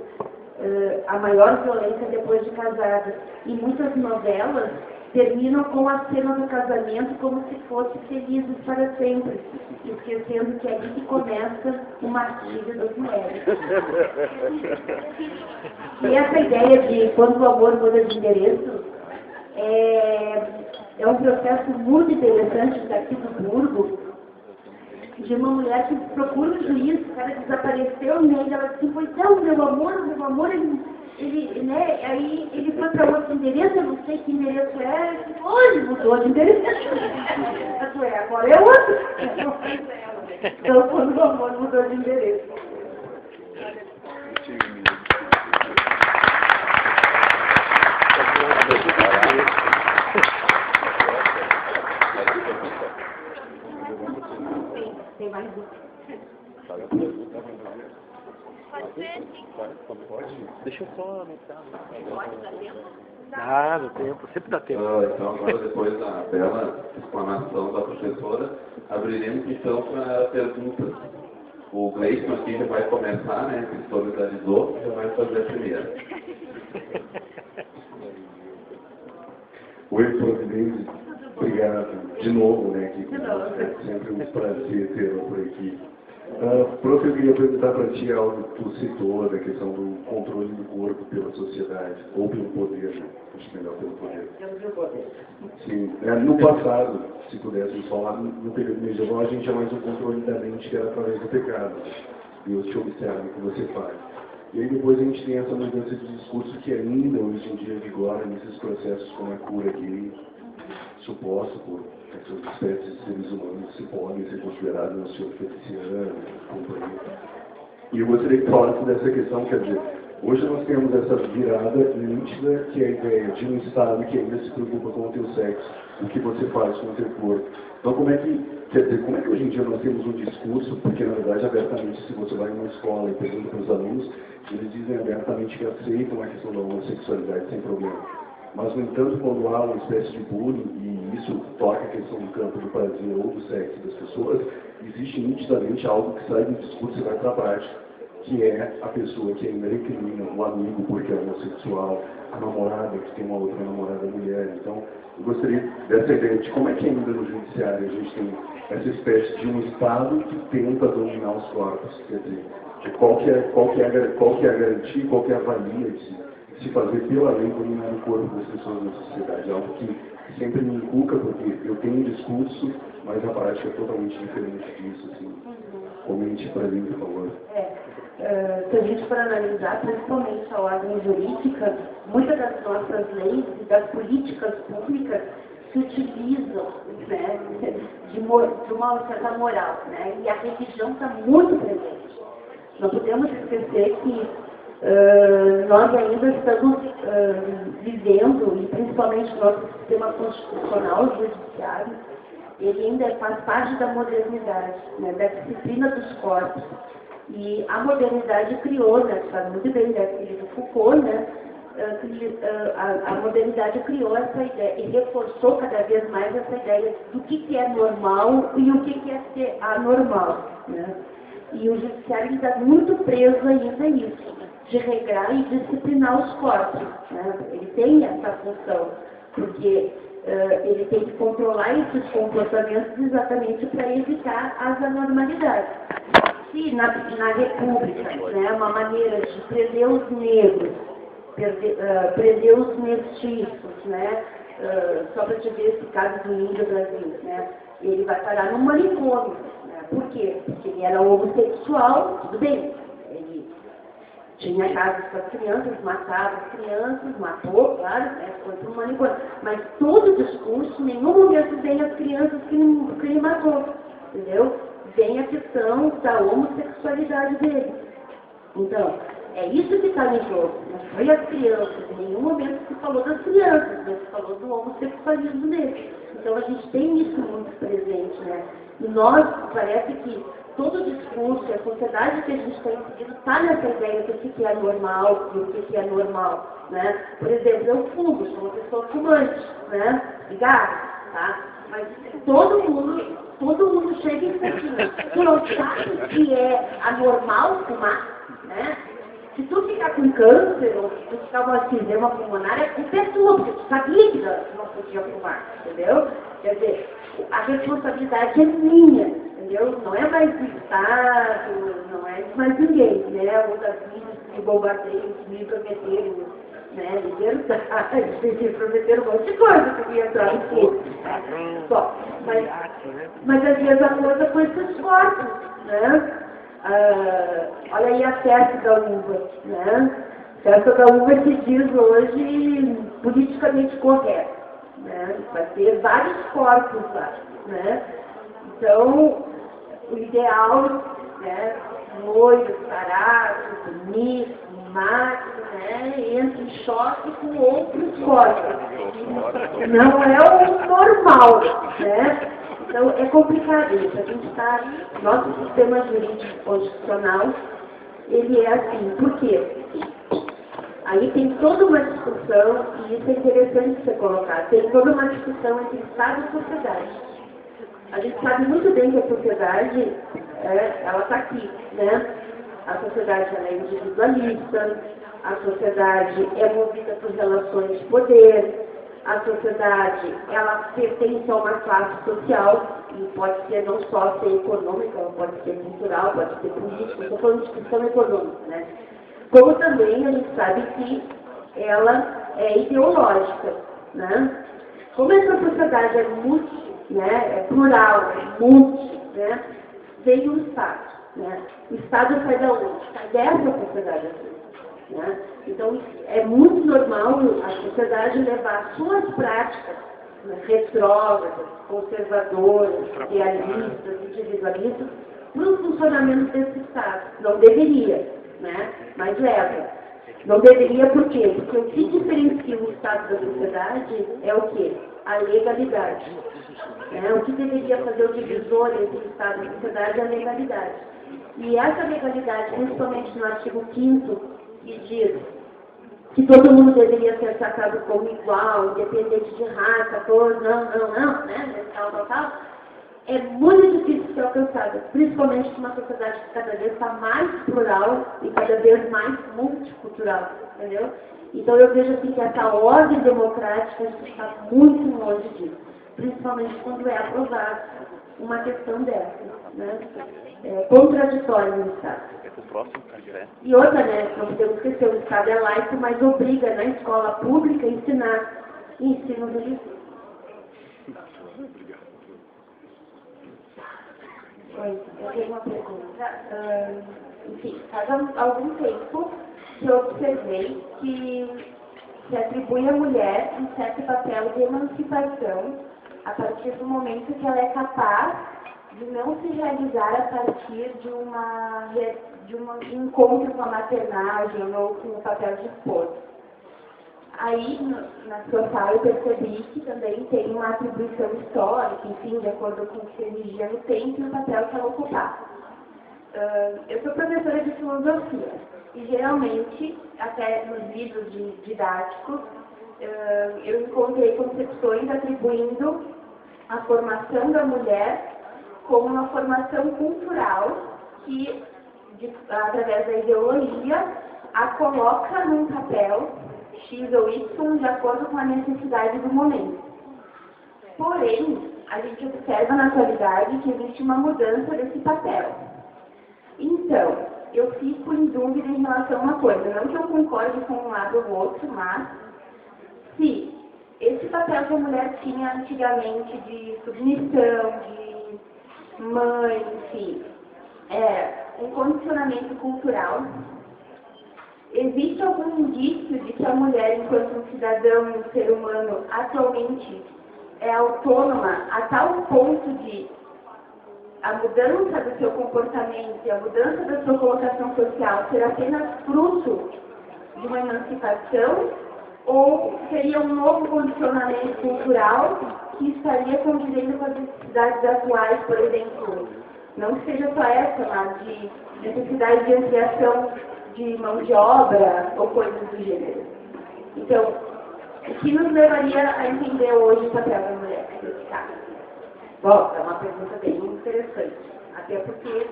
A: a maior violência é depois de casada. E muitas novelas terminam com a cena do casamento como se fosse felizes para sempre, esquecendo que é ali que começa o martírio das mulheres. E essa ideia de quando o amor muda de endereço é um processo muito interessante daqui do Burgo, de uma mulher que procura um juiz, o cara desapareceu, né? E ela disse, pois não, meu amor, né? Aí ele foi para outro endereço, eu não sei que endereço é, hoje mudou de endereço. Agora é outro. Então, quando o amor mudou de endereço. Tem mais um.
C: Pode ser?
E: Deixa eu só anotar. Dá tempo, sempre dá tempo.
G: Então, agora, depois da bela explanação da professora, abriremos então para perguntas. O Gleison aqui já vai começar, né? Que solidarizou, já vai fazer a primeira.
H: Oi, Providência. Obrigado de novo, né? Que é sempre um prazer tê-la por aqui. Prof, eu queria perguntar para ti algo que tu citou, da questão do controle do corpo pela sociedade, ou pelo poder, né? Acho melhor pelo poder. Sim, no passado, se pudéssemos falar, no período medieval, a gente tinha mais um controle da mente que era através do pecado. Deus te observa o que você faz. E aí depois a gente tem essa mudança de discurso que ainda hoje em dia vigora nesses processos como a cura gay, suposta por essas espécies de seres humanos que podem ser considerados no seu feliciano, companhia. E eu gostaria que falasse dessa questão, quer dizer, hoje nós temos essa virada nítida que é a ideia de um Estado que ainda se preocupa com o teu sexo, o que você faz com o teu corpo. Então como é que, quer dizer, como é que hoje em dia nós temos um discurso, porque na verdade abertamente se você vai em uma escola e pergunta para os alunos, eles dizem abertamente que aceitam a questão da homossexualidade sem problema. Mas, no entanto, quando há uma espécie de bullying, e isso toca a questão do campo do prazer ou do sexo das pessoas, existe nitidamente algo que sai do discurso e vai para a prática, que é a pessoa que ainda recrimina o amigo porque é homossexual, a namorada que tem uma outra namorada mulher. Então, eu gostaria dessa ideia de como é que ainda no judiciário a gente tem essa espécie de um Estado que tenta dominar os corpos, quer dizer, qual que é a garantia, qual que é a valia de se fazer pela lei dominar o corpo das pessoas na sociedade. É algo que sempre me inculca, porque eu tenho um discurso, mas na prática é totalmente diferente disso. Assim. Comente para mim, por favor.
A: Se a gente for analisar, principalmente a ordem jurídica, muitas das nossas leis e das políticas públicas se utilizam, né, de uma certa moral, né, e a religião está muito presente. Não podemos esquecer que nós ainda estamos vivendo, e principalmente o nosso sistema constitucional, judiciário, ele ainda faz parte da modernidade, né, da disciplina dos corpos. E a modernidade criou, né, sabe muito bem, né, do Foucault, né, a modernidade criou essa ideia e reforçou cada vez mais essa ideia do que é normal e o que é ser anormal, né. E o judiciário está muito preso ainda a isso, de regrar e disciplinar os corpos, né. Ele tem essa função, porque ele tem que controlar esses comportamentos exatamente para evitar as anormalidades. Se na República, né, uma maneira de prender os negros, prender os mestiços, né, só para te ver esse caso do índio Brasil, né, ele vai parar num manicômio, né, por quê? Porque ele era homossexual, tudo bem, ele tinha casas com as crianças, matava as crianças, matou, claro, né, foi para um manicômio, mas todo discurso, em nenhum momento vem as crianças que ele matou, entendeu? Vem a questão da homossexualidade dele. Então, é isso que está em jogo. Não foi as crianças, em nenhum momento se falou das crianças, mas se falou do homossexualismo dele. Então, a gente tem isso muito presente, né? E nós, parece que todo o discurso, a sociedade que a gente tem seguido está nessa ideia do que é normal e o que é normal, né? Por exemplo, eu fumo, sou uma pessoa fumante, né? Cigarro, tá? Mas todo mundo chega em cima. Tu não sabe que é anormal fumar, né? Se tu ficar com câncer ou se tu ficar com uma enfisema pulmonar, é culpa tua, porque tu sabia que não podia fumar, entendeu? Quer dizer, a responsabilidade é minha, entendeu? Não é mais do Estado, não é de mais ninguém, né? Ou das mídias que bombardeiam, que me prometeram, né? Liberdade, me prometeram um monte de coisa que ia entrar no fogo. Só, mas às vezes a coisa foi esses corpos, né? Olha aí a festa da uva, né? Festa da uva se diz hoje politicamente correta, né? Vai ter vários corpos lá, né? Então, o ideal, né? Noivo, sarado, bonito, macho, né? Entra em choque com outros corpos. Não é o normal, né? Então, é complicado isso. A gente está... Nosso sistema jurídico constitucional, ele é assim. Por quê? Aí tem toda uma discussão, e isso é interessante você colocar, tem toda uma discussão entre Estado e sociedade. A gente sabe muito bem que a sociedade, ela está aqui, né? A sociedade ela é individualista, a sociedade é movida por relações de poder, a sociedade, ela pertence a uma classe social, e pode ser não só ser econômica, ela pode ser cultural, pode ser política, estou falando de questão econômica, né? Como também a gente sabe que ela é ideológica, né? Como essa sociedade é né, é plural, é multi, né? Veio o Estado, né? O Estado sai da onde? Sai dessa sociedade aqui. Né? Então, é muito normal a sociedade levar suas práticas, né, retrógradas, conservadoras, realistas, individualistas, para o funcionamento desse Estado. Não deveria, né? Mas leva. Não deveria por quê? Porque o que diferencia o Estado da sociedade é o quê? A legalidade. Né? O que deveria fazer o divisor entre o Estado e a sociedade é a legalidade. E essa legalidade, principalmente no artigo 5º, que diz que todo mundo deveria ser tratado como igual, independente de raça, cor, não, né? Tal. É muito difícil ser alcançada, principalmente numa sociedade que cada vez está mais plural e cada vez mais multicultural, entendeu? Então eu vejo assim que essa ordem democrática a gente está muito longe disso, principalmente quando é aprovada uma questão dessa, né? Contraditória no Estado. E outra, né, não podemos esquecer, o Estado é laico, mas obriga na escola pública a ensinar ensino religioso. Oi, eu tenho uma pergunta. Enfim, faz algum tempo que eu observei que se atribui à mulher um certo papel de emancipação a partir do momento que ela é capaz de não se realizar a partir de um encontro com a maternagem ou com o papel de esposa. Aí, na sua fala, eu percebi que também tem uma atribuição histórica, enfim, de acordo com o que a religião tem e o papel que ela ocupava. Eu sou professora de filosofia e, geralmente, até nos livros didáticos, eu encontrei concepções atribuindo a formação da mulher como uma formação cultural que, através da ideologia, a coloca num papel X ou Y de acordo com a necessidade do momento. Porém, a gente observa na atualidade que existe uma mudança desse papel. Então, eu fico em dúvida em relação a uma coisa, não que eu concorde com um lado ou outro, mas se esse papel que a mulher tinha antigamente de submissão, de mãe, enfim, um condicionamento cultural, existe algum indício de que a mulher, enquanto um cidadão e um ser humano, atualmente é autônoma a tal ponto de a mudança do seu comportamento e a mudança da sua colocação social ser apenas fruto de uma emancipação, ou seria um novo condicionamento cultural que estaria condizendo com as necessidades atuais, por exemplo, não que seja só essa, mas de necessidade de ampliação de mão de obra ou coisas do gênero. Então, o que nos levaria a entender hoje o papel da mulher nesse caso? Bom, é uma pergunta bem interessante, até porque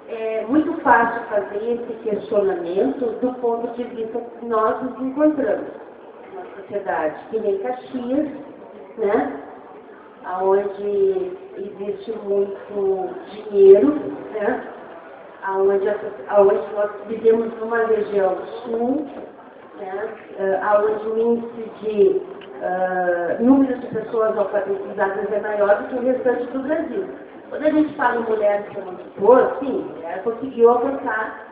A: é muito fácil fazer esse questionamento do ponto de vista que nós nos encontramos na sociedade, que nem Caxias, né? Onde existe muito dinheiro, né? Onde nós vivemos numa região sul, né? Onde o índice de número de pessoas alfabetizadas é maior do que o restante do Brasil. Quando a gente fala em mulher que emancipou, sim, a mulher conseguiu alcançar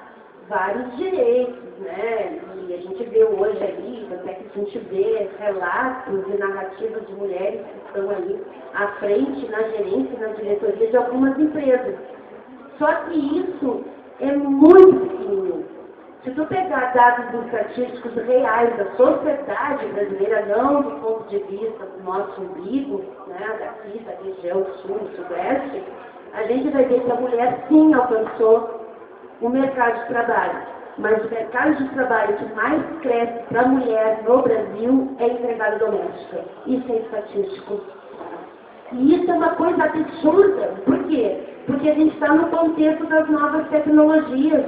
A: vários direitos, né? E a gente vê hoje aí, até que a gente vê relatos e narrativas de mulheres que estão aí à frente na gerência e na diretoria de algumas empresas. Só que isso é muito pequenininho. Se tu pegar dados estatísticos reais da sociedade brasileira, não do ponto de vista do nosso umbigo, né, daqui da região sul e sudeste, a gente vai ver que a mulher sim alcançou o mercado de trabalho. Mas o mercado de trabalho que mais cresce para a mulher no Brasil é empregada doméstica. Isso é estatístico. E isso é uma coisa absurda. Por quê? Porque a gente está no contexto das novas tecnologias.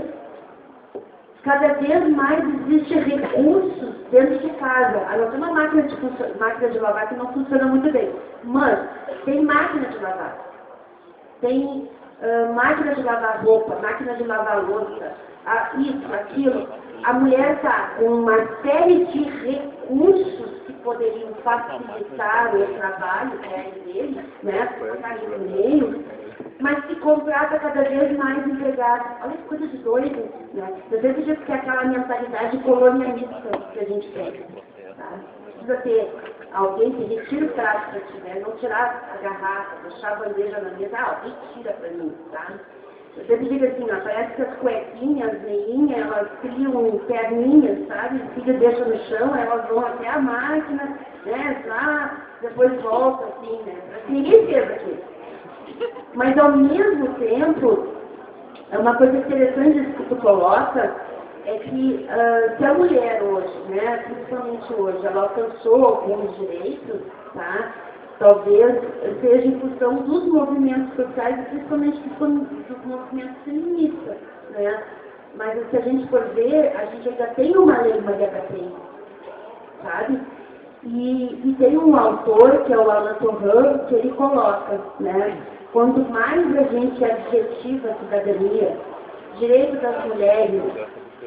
A: Cada vez mais existem recursos dentro de casa. Agora tem uma máquina de lavar que não funciona muito bem. Mas tem máquina de lavar. Tem máquina de lavar roupa, máquina de lavar louça, isso, aquilo. A mulher está com uma série de recursos que poderiam facilitar o trabalho dele, né? No meio, mas que contrata cada vez mais empregados. Olha que coisa de doido, né? Às vezes eu digo que é aquela mentalidade colonialista que a gente tem. Tá? Precisa ter alguém que retira o prato para ti, né? Não tirar a garrafa, deixar a bandeja na mesa, retira para mim, tá? Eu sempre digo assim, ó, parece que as cuequinhas, meinhas, elas criam perninhas, sabe? O filho deixa no chão, elas vão até a máquina, né? Lá, depois voltam, assim, né? Assim, ninguém fez aqui. Mas, ao mesmo tempo, é uma coisa interessante que tu coloca, é que se a mulher hoje, né, principalmente hoje, ela alcançou alguns direitos, tá? Talvez seja em função dos movimentos sociais e principalmente dos movimentos feministas, né? Mas se a gente for ver, a gente ainda tem uma lei Maria da Penha, sabe? E tem um autor, que é o Alan Torran, que ele coloca, né? Quanto mais a gente adjetiva a cidadania, direito das mulheres,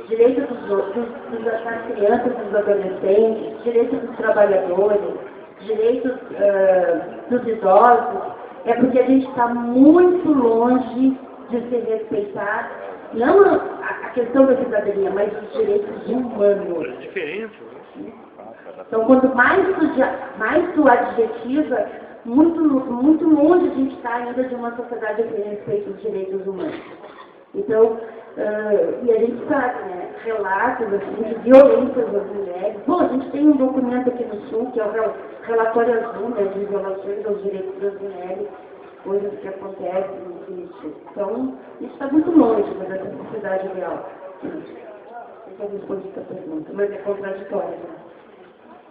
A: direito das crianças, dos adolescentes, direito dos trabalhadores, direitos dos idosos, é porque a gente está muito longe de se respeitar, não a questão da cidadania, mas os direitos humanos.
E: A diferença, né?
A: Então, quanto mais tu adjetiva, muito longe a gente está ainda de uma sociedade que respeita os direitos humanos. Então, e a gente sabe, né, relatos assim, de violências das mulheres. Bom, a gente tem um documento aqui no Sul, que é o relatório azul, né, de violações aos direitos das mulheres, coisas que acontecem no Sul. Então, isso está muito longe dessa sociedade real. Não sei se eu respondi essa pergunta, mas é contraditória. Né?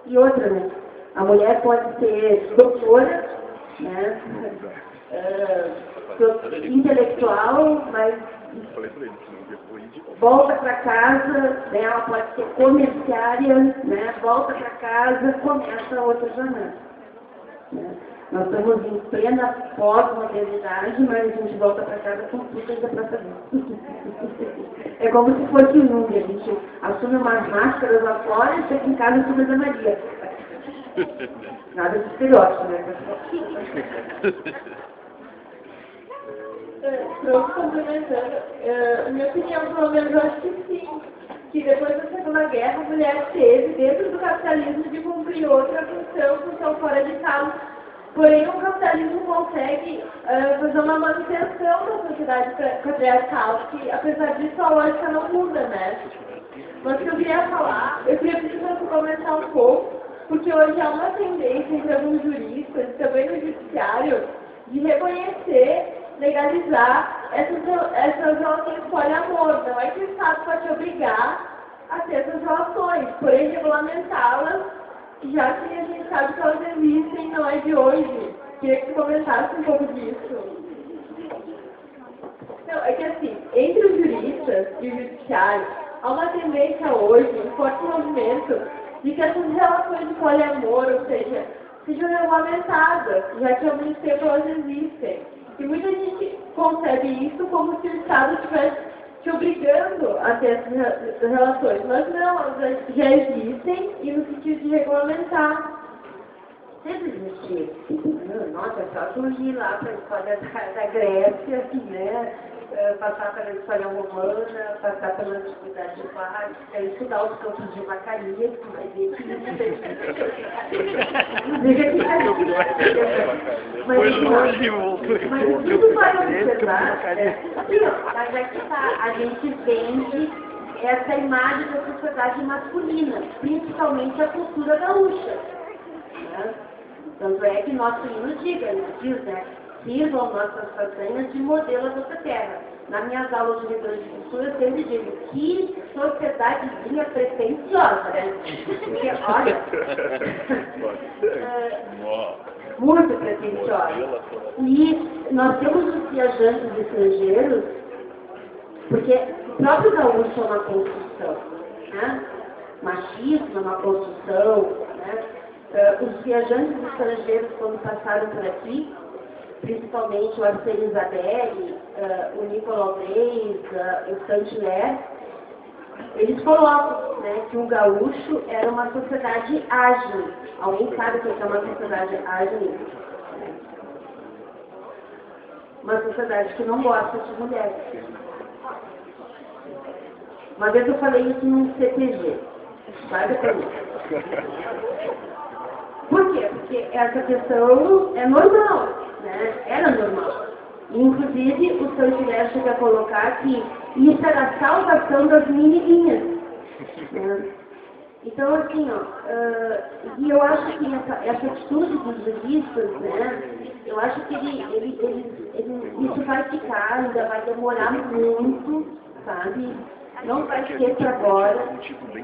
A: E outra, né, a mulher pode ser doutora, né, intelectual, mas volta para casa, né, ela pode ser comerciária, né, volta para casa, começa outra jornada. Né. Nós estamos em plena pós-modernidade, mas a gente volta para casa com tudo ainda para fazer. É como se fosse um mundo, a gente assume umas máscaras lá fora e chega em casa e assume a Maria. Nada de estereótipo, né?
C: Pronto, complementando, minha opinião, pelo menos, eu acho que sim. Que depois da Segunda Guerra, a mulher teve, dentro do capitalismo, de cumprir outra função fora de casa. Porém, o capitalismo consegue fazer uma manutenção da sociedade patriarcal, que, apesar disso, a lógica não muda, né? Mas o que eu queria falar, eu queria pedir para você comentar um pouco, porque hoje há uma tendência entre alguns juristas, também no judiciário, de reconhecer, legalizar essas relações poliamor. Não é que o Estado pode obrigar a ter essas relações, porém regulamentá-las, já que a gente sabe que elas existem, não é de hoje. Queria que você comentasse um pouco disso. Não, é que assim, entre os juristas e o judiciário, há uma tendência hoje, um forte movimento, de que essas relações de poliamor, ou seja, sejam regulamentadas, já que há muito tempo elas existem. E muita gente concebe isso como se o Estado estivesse te obrigando a ter essas relações. Mas não, elas já existem e no sentido de regulamentar.
A: Sempre existiu. Nossa, é só surgir lá para a história da Grécia, né? Passar pela história romana, passar pela antiguidade clássica, estudar os campos de Zacarias, que vai ver que mas tudo vai observar, assim, mas é que tá, a gente vende essa imagem da sociedade masculina, principalmente a cultura gaúcha. Né? Tanto é que nosso hino diz, né? Sirvam nossas façanhas de modelo à nossa terra. Nas minhas aulas de Rio Grande do Sul, eu sempre digo, que sociedadezinha pretensiosa, né? Porque, olha, muito pretensiosa. E nós temos os viajantes estrangeiros, porque o próprio gaúcho é uma construção, né? Machismo é uma construção, né? Os viajantes estrangeiros, quando passaram por aqui, principalmente o Arcênio Isabelle, o Nicolau Reis, o Saint-Hilaire, eles colocam, né, que o gaúcho era uma sociedade ágil. Alguém sabe o que é uma sociedade ágil? Uma sociedade que não gosta de mulheres. Uma vez eu falei isso num CTG. Guarda pra mim. Por quê? Porque essa questão é normal, né? Era normal. Inclusive, o Saint-Hilaire chega a colocar que isso era a salvação das menininhas. Né? Então, assim, e eu acho que essa atitude dos juristas, né? Eu acho que isso vai ficar, ainda vai demorar muito, sabe? não vai ser para agora,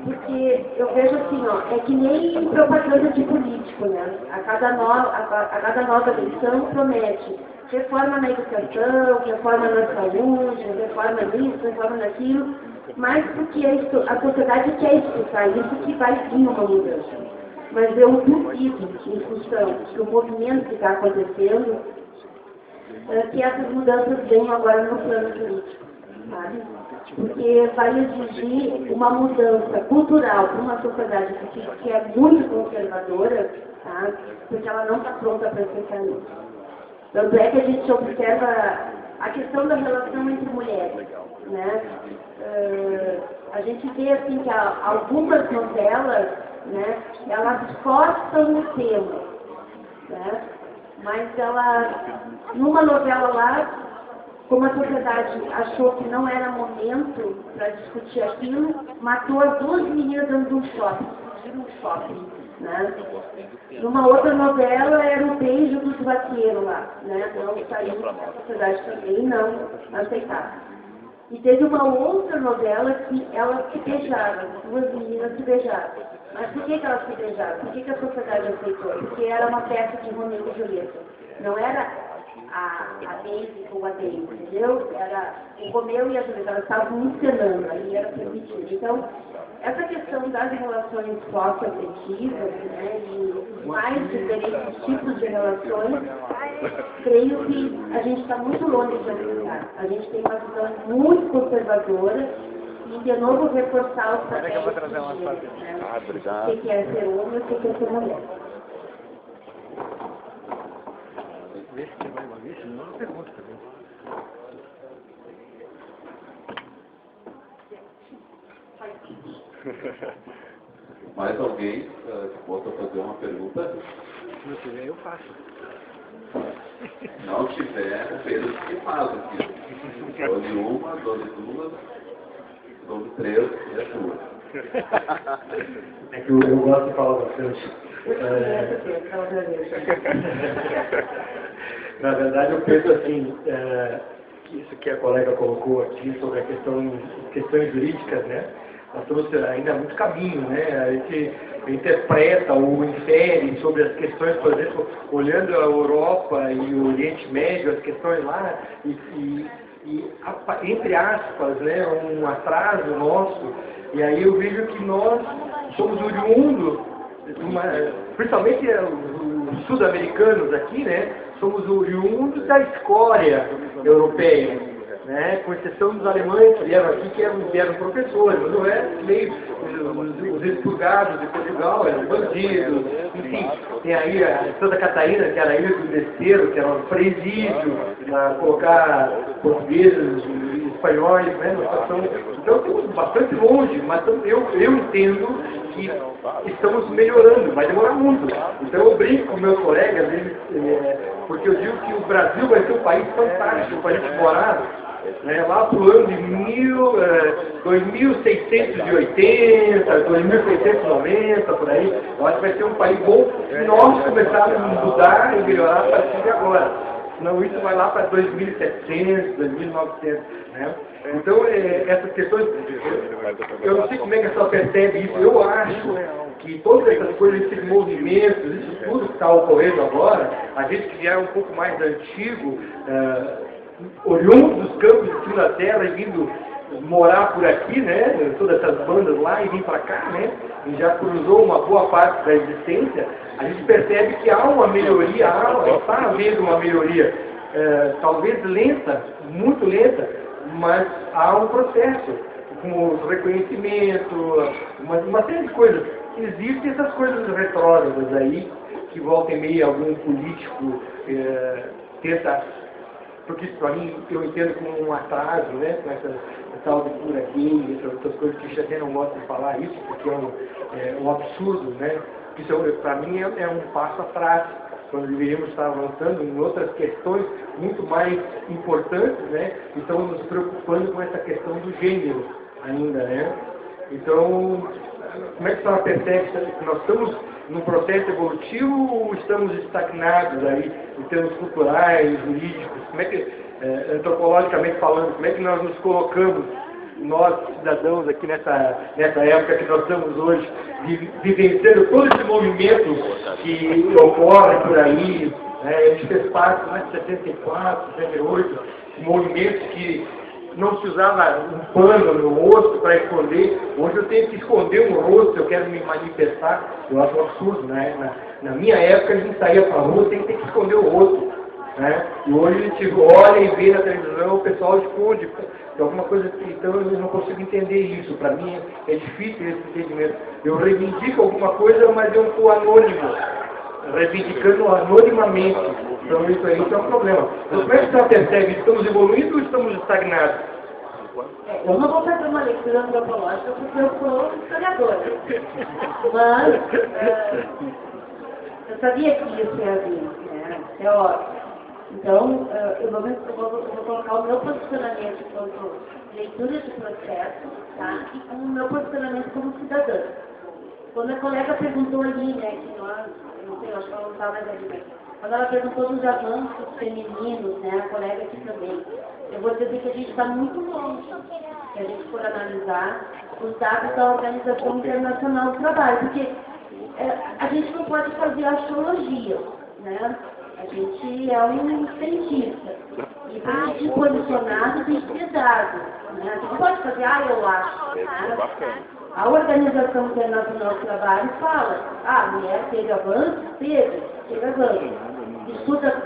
A: porque eu vejo assim, ó, é que nem propaganda de político, né? A cada nova eleição promete reforma na educação, reforma na saúde, reforma nisso, reforma naquilo, mas porque a sociedade quer escutar isso que vai vir uma mudança. Mas eu duvido, em função do movimento que está acontecendo, que essas mudanças venham agora no plano político, sabe? Porque vai exigir uma mudança cultural para uma sociedade que é muito conservadora, tá? Porque ela não está pronta para esse caminho. Tanto é que a gente observa a questão da relação entre mulheres, né? A gente vê assim que algumas novelas, né, elas forçam o tema, né? Mas numa novela lá, como a sociedade achou que não era momento para discutir aquilo, matou as duas meninas dentro de um shopping, né? Numa outra novela era o beijo dos vaqueiros lá, né? Não saiu, a sociedade também não aceitava. E teve uma outra novela que elas se beijaram, duas meninas se beijaram. Mas por que elas se beijaram? Por que a sociedade aceitou? Porque era uma peça de Romeu e Julieta. Não era a Daisy ou a Daisy, entendeu? Era o Romeu e a Julieta, elas estavam encenando, aí era permitido. Então, essa questão das relações sócio-afetivas, né, e mais diferentes tipos de relações, creio que a gente está muito longe de aplicar. A gente tem uma visão muito conservadora e, de novo, reforçar os papéis de gênero, né? O que é ser homem e o que é ser mulher.
E: Vê se tem mais uma vez, senão eu pergunto também.
G: Mais alguém que possa fazer uma pergunta?
E: Se não tiver, eu faço.
G: Se não tiver, o Pedro que faz aqui. Dou-lhe uma, dou-lhe duas, dou-lhe três e a sua.
F: É que eu gosto de falar bastante. Na verdade, eu penso assim, isso que a colega colocou aqui sobre questões jurídicas, né? Nós temos ainda muito caminho, né? A gente interpreta ou infere sobre as questões, por exemplo, olhando a Europa e o Oriente Médio, as questões lá, entre aspas, né, um atraso nosso, e aí eu vejo que nós somos oriundos, principalmente os sul-americanos aqui, né, somos oriundos da escória europeia, né, com exceção dos alemães que vieram aqui, que eram professores, mas não é meio os expurgados de Portugal, eram bandidos, enfim, tem aí a Santa Catarina, que era a ilha do Desterro, que era um presídio para colocar portugueses e espanhóis, né, então estamos bastante longe, mas eu entendo que estamos melhorando, vai demorar muito. Então eu brinco com meus colegas, porque eu digo que o Brasil vai ser um país fantástico para a gente morar, né, lá para o ano de 2680, 2690, por aí. Eu acho que vai ser um país bom se nós começarmos a mudar e melhorar a partir de agora. Senão isso vai lá para 2700, 2900, né? Então, essas questões, eu não sei como é que a senhora percebe isso, eu acho que todas essas coisas, esses movimentos, isso tudo que está ocorrendo agora, a gente que já é um pouco mais antigo, oriundo dos campos de cima da terra e vindo morar por aqui, né, todas essas bandas lá e vir para cá, né, e já cruzou uma boa parte da existência, a gente percebe que há uma melhoria, está havendo uma melhoria, talvez lenta, muito lenta, mas há um processo, com o reconhecimento, uma série de coisas. Existem essas coisas retrógradas aí, que volta e meia algum político tenta, porque para mim eu entendo como um atraso, né, com essa tal de cura gay, essas outras coisas que já até não gosto de falar isso, porque é um absurdo, né, isso para mim é um passo atrás, quando deveríamos estar avançando em outras questões muito mais importantes, né, e estamos nos preocupando com essa questão do gênero ainda, né. Então, como é que a senhora percebe que nós estamos num processo evolutivo ou estamos estagnados aí em termos culturais, jurídicos? Como é que, antropologicamente falando, como é que nós nos colocamos nós, cidadãos, aqui nessa época que nós estamos hoje, vivenciando todo esse movimento que ocorre por aí, né? A gente fez parte, de 74, 78, movimentos que não se usava um pano no rosto para esconder. Hoje eu tenho que esconder um rosto, eu quero me manifestar. Eu acho um absurdo, né? Na minha época a gente saía para a rua sem ter que esconder o rosto, né? E hoje a gente olha e vê na televisão, o pessoal esconde. É alguma coisa que, então eu não consigo entender isso. Para mim é difícil esse entendimento. Eu reivindico alguma coisa, mas eu sou anônimo, reivindicando anonimamente. Então isso aí é um problema. Então, como é que você percebe? Estamos evoluindo ou estamos estagnados?
A: Eu não vou fazer uma leitura antropológica porque eu sou historiadora. Mas eu sabia que isso ia vir, né? É óbvio. Então, eu vou colocar o meu posicionamento como leitura de processo, tá? E com o meu posicionamento como cidadã. Quando a colega perguntou ali, né, que nós, eu não sei, eu acho que ela não estava mais ali, mas quando ela perguntou dos avanços femininos, né, a colega aqui também, eu vou dizer que a gente está muito longe, se a gente for analisar os dados da Organização Internacional do Trabalho, porque a gente não pode fazer astrologia, né? A gente é um cientista. E para a gente se posicionar, tem que ter dados. Né? A gente não pode fazer, eu acho. Né? A Organização Internacional do Trabalho fala, a mulher teve avanço? Teve avanço. Estuda,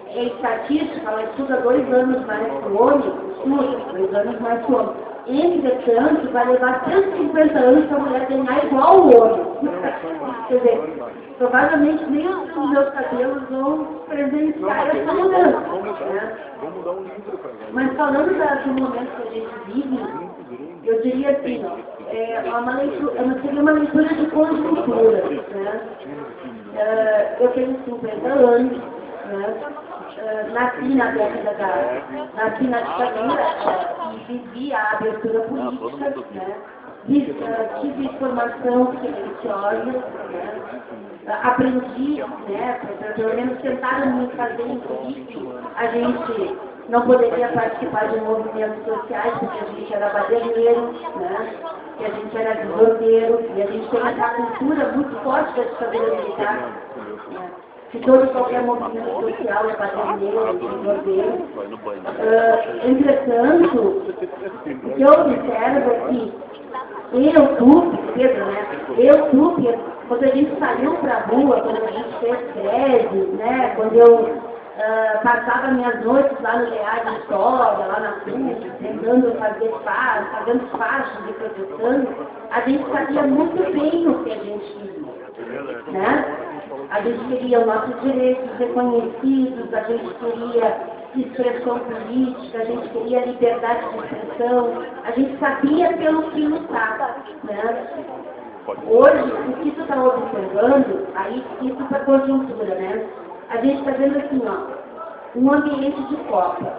A: é estatística, ela estuda 2 anos mais que o homem, estuda 2 anos mais que o homem. Entretanto, vai levar 150 anos para a mulher ganhar igual o homem. Quer dizer, provavelmente nem os meus cabelos vão presenciar essa mudança. Né? Mas falando do momento que a gente vive, eu diria assim, seria uma leitura de conjuntura. Né? Eu tenho 50 anos, né? Nasci na década nasci na ditadura e vivi a abertura política, né? Tive formação religiosa, né? Aprendi, né? Pelo menos tentaram me fazer incluir que a gente não poderia participar de movimentos sociais porque a gente era badeleiro, né? Que a gente era desordeiro, e a gente tem essa cultura muito forte da ditadura militar, né? Que todo e qualquer movimento social é badeleiro, desordeiro. Entretanto, o que eu observo é que Pedro, né? Quando a gente saiu para a rua, quando a gente fez greve, né? Quando eu passava minhas noites lá no Lear de História, lá na PUC, tentando fazendo faixas e protestando, a gente sabia muito bem o que a gente queria, né? A gente queria os nossos direitos reconhecidos, a gente queria expressão política, a gente queria liberdade de expressão, a gente sabia pelo que lutar, né? Hoje, o que tu está observando, aí isso para conjuntura, né? A gente está vendo assim, ó, um ambiente de Copa,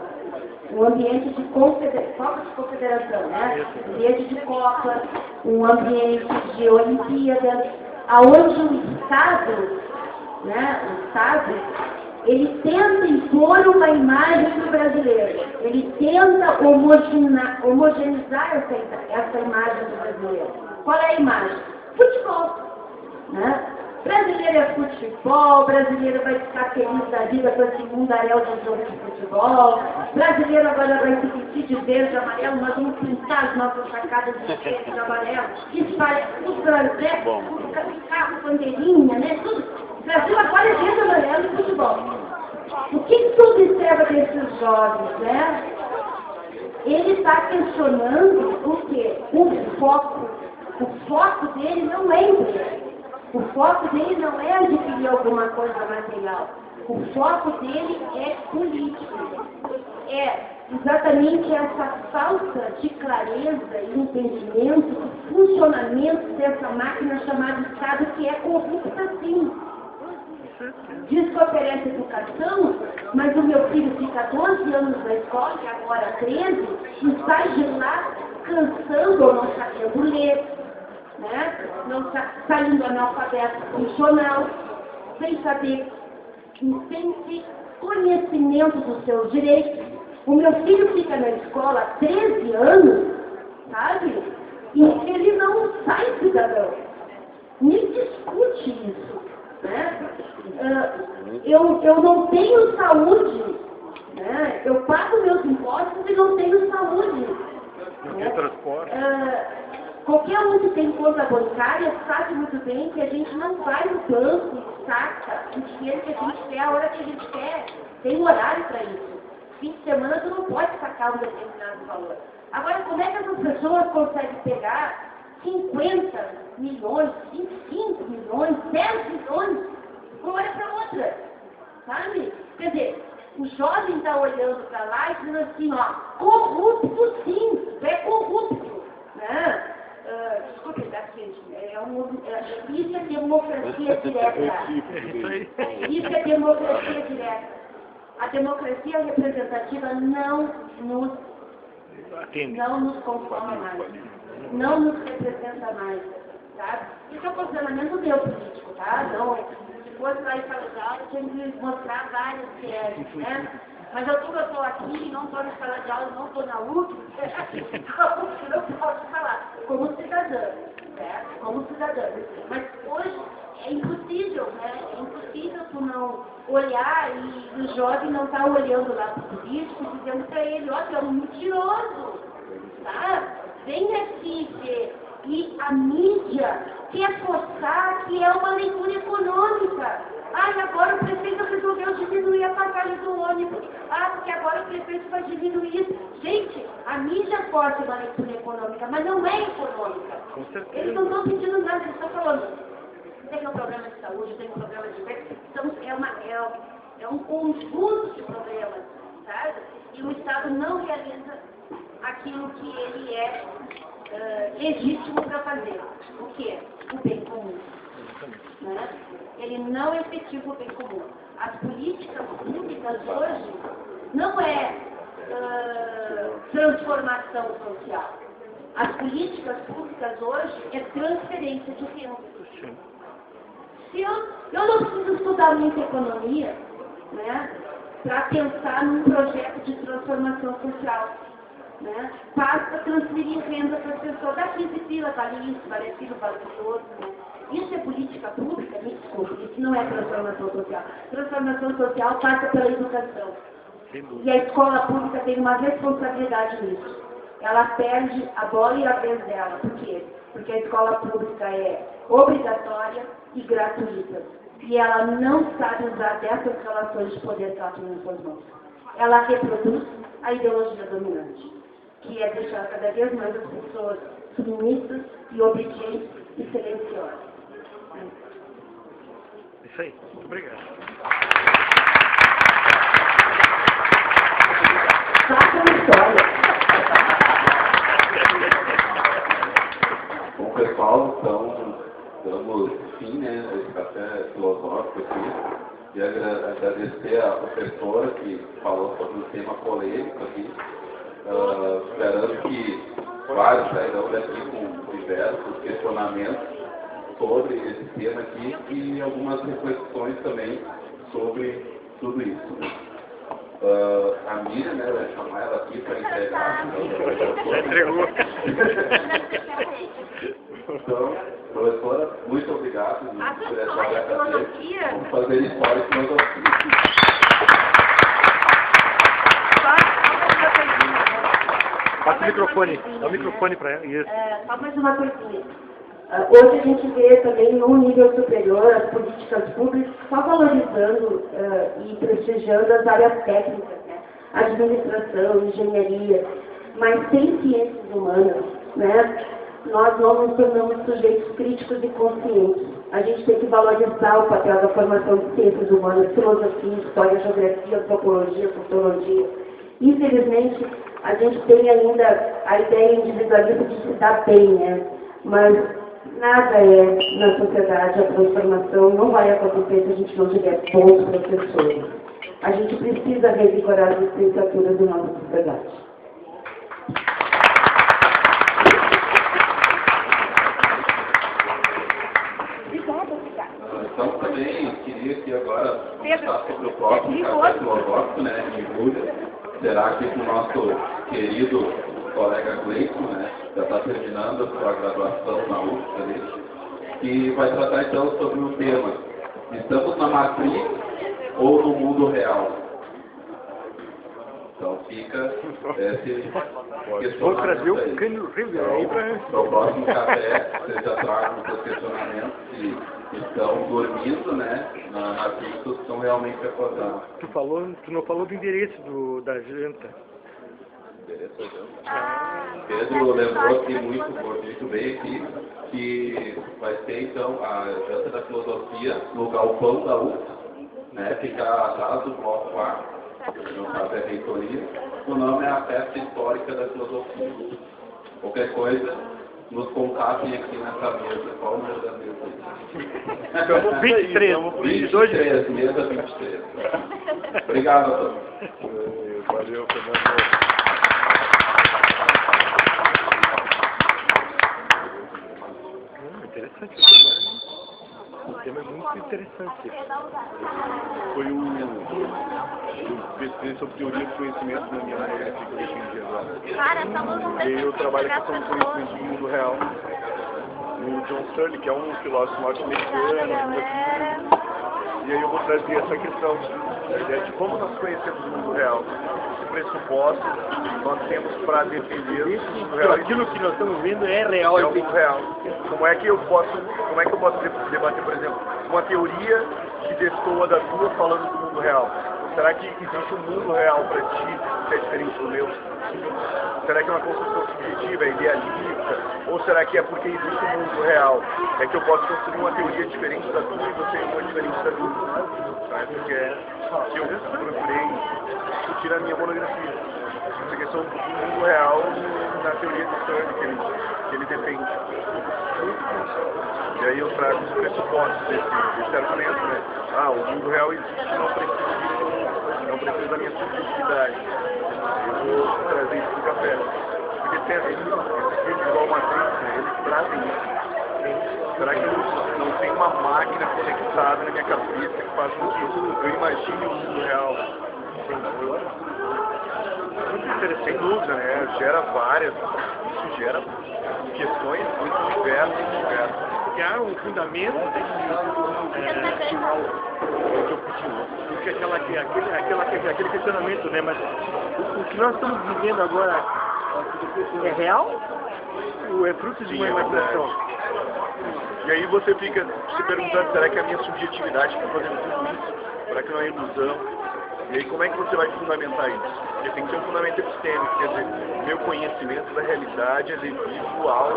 A: um ambiente de confederação, né? Um ambiente de Copa, um ambiente de Olimpíada, aonde o Estado, né? O Estado, ele tenta impor uma imagem para o brasileiro, ele tenta homogeneizar essa imagem do brasileiro. Qual é a imagem? Futebol, né? Brasileiro é futebol, brasileiro vai ficar feliz da vida com esse mundaréu de jogo de futebol, brasileiro agora vai se vestir de verde e amarelo, nós vamos pintar as nossas sacadas de verde e amarelo, espalhar tudo Brasil, carro, bandeirinha, né? Tudo. O Brasil agora é verde, amarelo e futebol. O que tu observa desses jovens, né? Ele está questionando o quê? O foco dele não é emprego. O foco dele não é adquirir alguma coisa material. O foco dele é político. É exatamente essa falta de clareza e entendimento do funcionamento dessa máquina chamada Estado, que é corrupta sim. Diz que oferece educação, mas o meu filho fica 12 anos na escola, que agora 13, e sai de lá cansando ou não sabendo ler, né? Não saindo analfabeto funcional, sem ter conhecimento dos seus direitos. O meu filho fica na escola há 13 anos sabe? E ele não sai cidadão. Nem discute isso, né? Eu não tenho saúde, né? Eu pago meus impostos e não tenho saúde.
E: Não tem transporte.
A: Qualquer um que tem conta bancária sabe muito bem que a gente não vai no banco e saca o dinheiro que a gente quer, a hora que a gente quer. Tem um horário para isso. Fim de semana tu não pode sacar um determinado valor. Agora, como é que essas pessoas conseguem pegar 50 milhões, 25 milhões, 10 milhões, uma hora para outra? Sabe? Quer dizer, o jovem está olhando para lá e dizendo assim, ó, corrupto sim, é corrupto, né? Desculpe, tá, gente, isso é democracia direta. Isso é democracia direta. A democracia representativa não nos conforma mais, não nos representa mais, tá? Isso é um posicionamento meu político, tá? Não, se fosse lá em sala de aula, eu tinha que mostrar várias teses, né? Mas eu estou aqui, não estou na sala de aula, não estou na UF, então eu posso falar como cidadã, certo? Como cidadã. Mas hoje é impossível, né? É impossível tu não olhar e o jovem não está olhando lá para o político dizendo para ele, ó, tu é um mentiroso, tá? Vem aqui ver. E a mídia quer forçar que é uma leitura econômica. Ah, e agora o prefeito resolveu diminuir a passagem do ônibus. Ah, porque agora o prefeito vai diminuir isso. Gente, a mídia força uma leitura econômica, mas não é econômica. Eles não estão pedindo nada, eles estão falando. Tem um problema de saúde, tem um problema de sexo. Então, é um conjunto de problemas, sabe? E o Estado não realiza aquilo que ele é legítimo para fazer. O quê? O bem comum. Né? Ele não efetiva o bem comum. As políticas públicas hoje não é transformação social. As políticas públicas hoje é transferência de renda. Eu não preciso estudar muita economia, né, para pensar num projeto de transformação social. Né? Basta transferir renda para as pessoas. Dá 15 pila, vale isso, vale aquilo, vale aquilo outro. Né? Isso é política pública? Me desculpe, isso não é transformação social. Transformação social passa pela educação. E a escola pública tem uma responsabilidade nisso. Ela perde a bola e a vez dela. Por quê? Porque a escola pública é obrigatória e gratuita. E ela não sabe usar dessas relações de poder que ela tem nas suas mãos. Ela reproduz a ideologia dominante, que é deixar cada vez mais as pessoas submissas e obedientes e silenciosas.
E: Isso aí. Muito obrigado.
A: Faça uma história.
G: Bom, pessoal, então, damos fim, né, a esse café filosófico aqui. E agradecer a professora que falou sobre o tema polêmico aqui. Esperando que vários sairão daqui com diversos questionamentos sobre esse tema aqui e algumas reflexões também sobre tudo isso. A Miriam, né, vai chamar ela aqui para entregar. Então, professora, muito obrigado por essa aula. Vamos fazer história e filosofia.
E: Passa o microfone, dá o microfone para ela. Isso.
A: Só mais uma coisinha. Hoje a gente vê também no nível superior as políticas públicas só valorizando e prestigiando as áreas técnicas, né? Administração, engenharia, mas sem ciências humanas, né? Nós não nos tornamos sujeitos críticos e conscientes. A gente tem que valorizar o papel da formação de ciências humanas, filosofia, história, geografia, antropologia, sociologia. Infelizmente, a gente tem ainda a ideia individualista de se dar bem, né? Mas nada é na sociedade, a transformação não vai acontecer se a gente não tiver bons professores. A gente precisa revigorar as licenciaturas da nossa sociedade.
G: Então, também queria que agora passasse para o próximo café filosófico, né, em julho. Será aqui com o nosso querido colega Gleison, né, já está terminando a sua graduação na UFSC ali, que vai tratar então sobre o tema: estamos na Matrix ou no mundo real? Então fica esse
E: Vou trazer o
G: questionamento aí.
E: Cândido Ribeiro aí
G: Para o próximo café, vocês já tragam os seus questionamentos se estão dormindo, né, na Matrix ou estão realmente acordados.
F: Tu não falou do endereço da janta.
G: Pedro lembrou aqui muito bem aqui que vai ter então a janta da filosofia no galpão da UFSC, né, fica atrás do bloco 4, no caso é a reitoria. O nome é a Festa Histórica da Filosofia. Qualquer coisa, nos contatem aqui nessa mesa. Qual o número da mesa?
F: 23,
G: 23, mesa 23. Obrigado a todos.
D: Valeu, Fernando.
F: Interessante. O tema é muito interessante.
D: Foi eu pesquisei sobre teoria do conhecimento na minha monografia que eu defendi agora.
C: Cara, estamos
D: E eu trabalho com questão do conhecimento do mundo real. O John Searle, que é um filósofo norte-americano, e aí eu vou trazer essa questão, a ideia de como nós conhecemos o mundo real. Esse pressuposto nós temos para defender o mundo real.
F: Aquilo que nós estamos vendo é real.
D: É o mundo real. Como é que eu posso debater, por exemplo, uma teoria que destoa da tua falando do mundo real? Será que existe um mundo real para ti que é diferente do meu? Será que é uma construção subjetiva, idealista? Ou será que é porque existe um mundo real? É que eu posso construir uma teoria diferente da tua e você uma diferente da minha? Porque é que eu procurei discutir na minha monografia. Essa questão do mundo real na teoria do Searle que ele defende. E aí eu trago os pressupostos desse argumento, né? O mundo real existe, não precisa da minha subjetividade. Eu vou trazer isso pro café. Porque esses filmes igual Matrix, né, eles trazem isso. Será que não tem uma máquina conectada na minha cabeça que faz com que eu imagine o mundo real? Muito interessante, sem dúvida, né? Gera várias, isso gera questões muito diversas.
F: Que há um fundamento aquele questionamento, né? Mas o que nós estamos vivendo agora é real ou é fruto de uma imaginação?
D: E aí você fica se perguntando, será que a minha subjetividade está fazendo tudo isso? Será que não é ilusão? E aí como é que você vai fundamentar isso? Porque tem que ter um fundamento epistêmico, quer dizer, o meu conhecimento da realidade é devido ao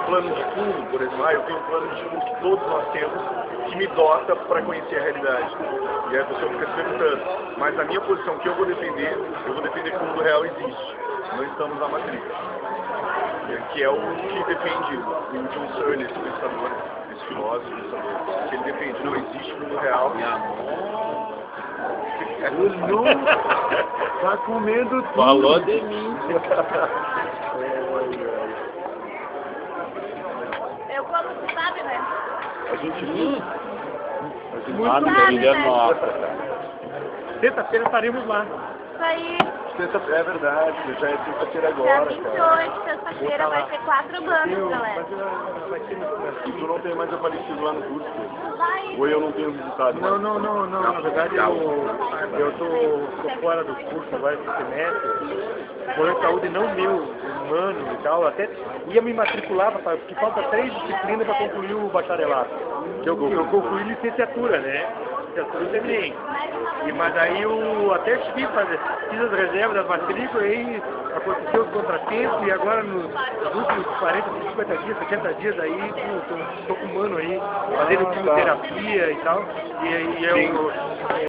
D: plano de fundo, por exemplo. Eu tenho um plano de fundo que todos nós temos, que me dota para conhecer a realidade. E aí você fica se perguntando, mas a minha posição que eu vou defender que o mundo real existe. Não estamos na Matrix. Que é o que defende o John Searle, esse pensador, esse filósofo, que ele defende, não existe mundo real.
E: O Nu tá comendo tudo.
D: Falou de mim.
C: Eu como, tu sabe, né?
D: A gente
C: Muito bem,
F: Sexta-feira estaremos lá.
C: Isso aí.
D: É verdade, já é sexta-feira
C: Dia
D: agora,
C: 28,
D: cara.
C: sexta-feira, vai ter 4 bandas, galera.
D: E tu não tem mais aparecido lá no curso?
C: Vai.
D: Ou eu não tenho visitado?
F: Não. Na verdade, eu tô fora do curso agora esse semestre. Plano de saúde não meu, humano e tal. Até ia me matricular, porque falta 3 disciplinas para concluir o bacharelado. Eu concluí licenciatura, né? Licenciatura eu terminei. Mas aí eu até fiz as reservas das matrículas, aí aconteceu os contratempos e agora nos últimos 40, 50 dias, 70 dias aí, estou com um mano aí, fazendo quimioterapia e tal. E aí eu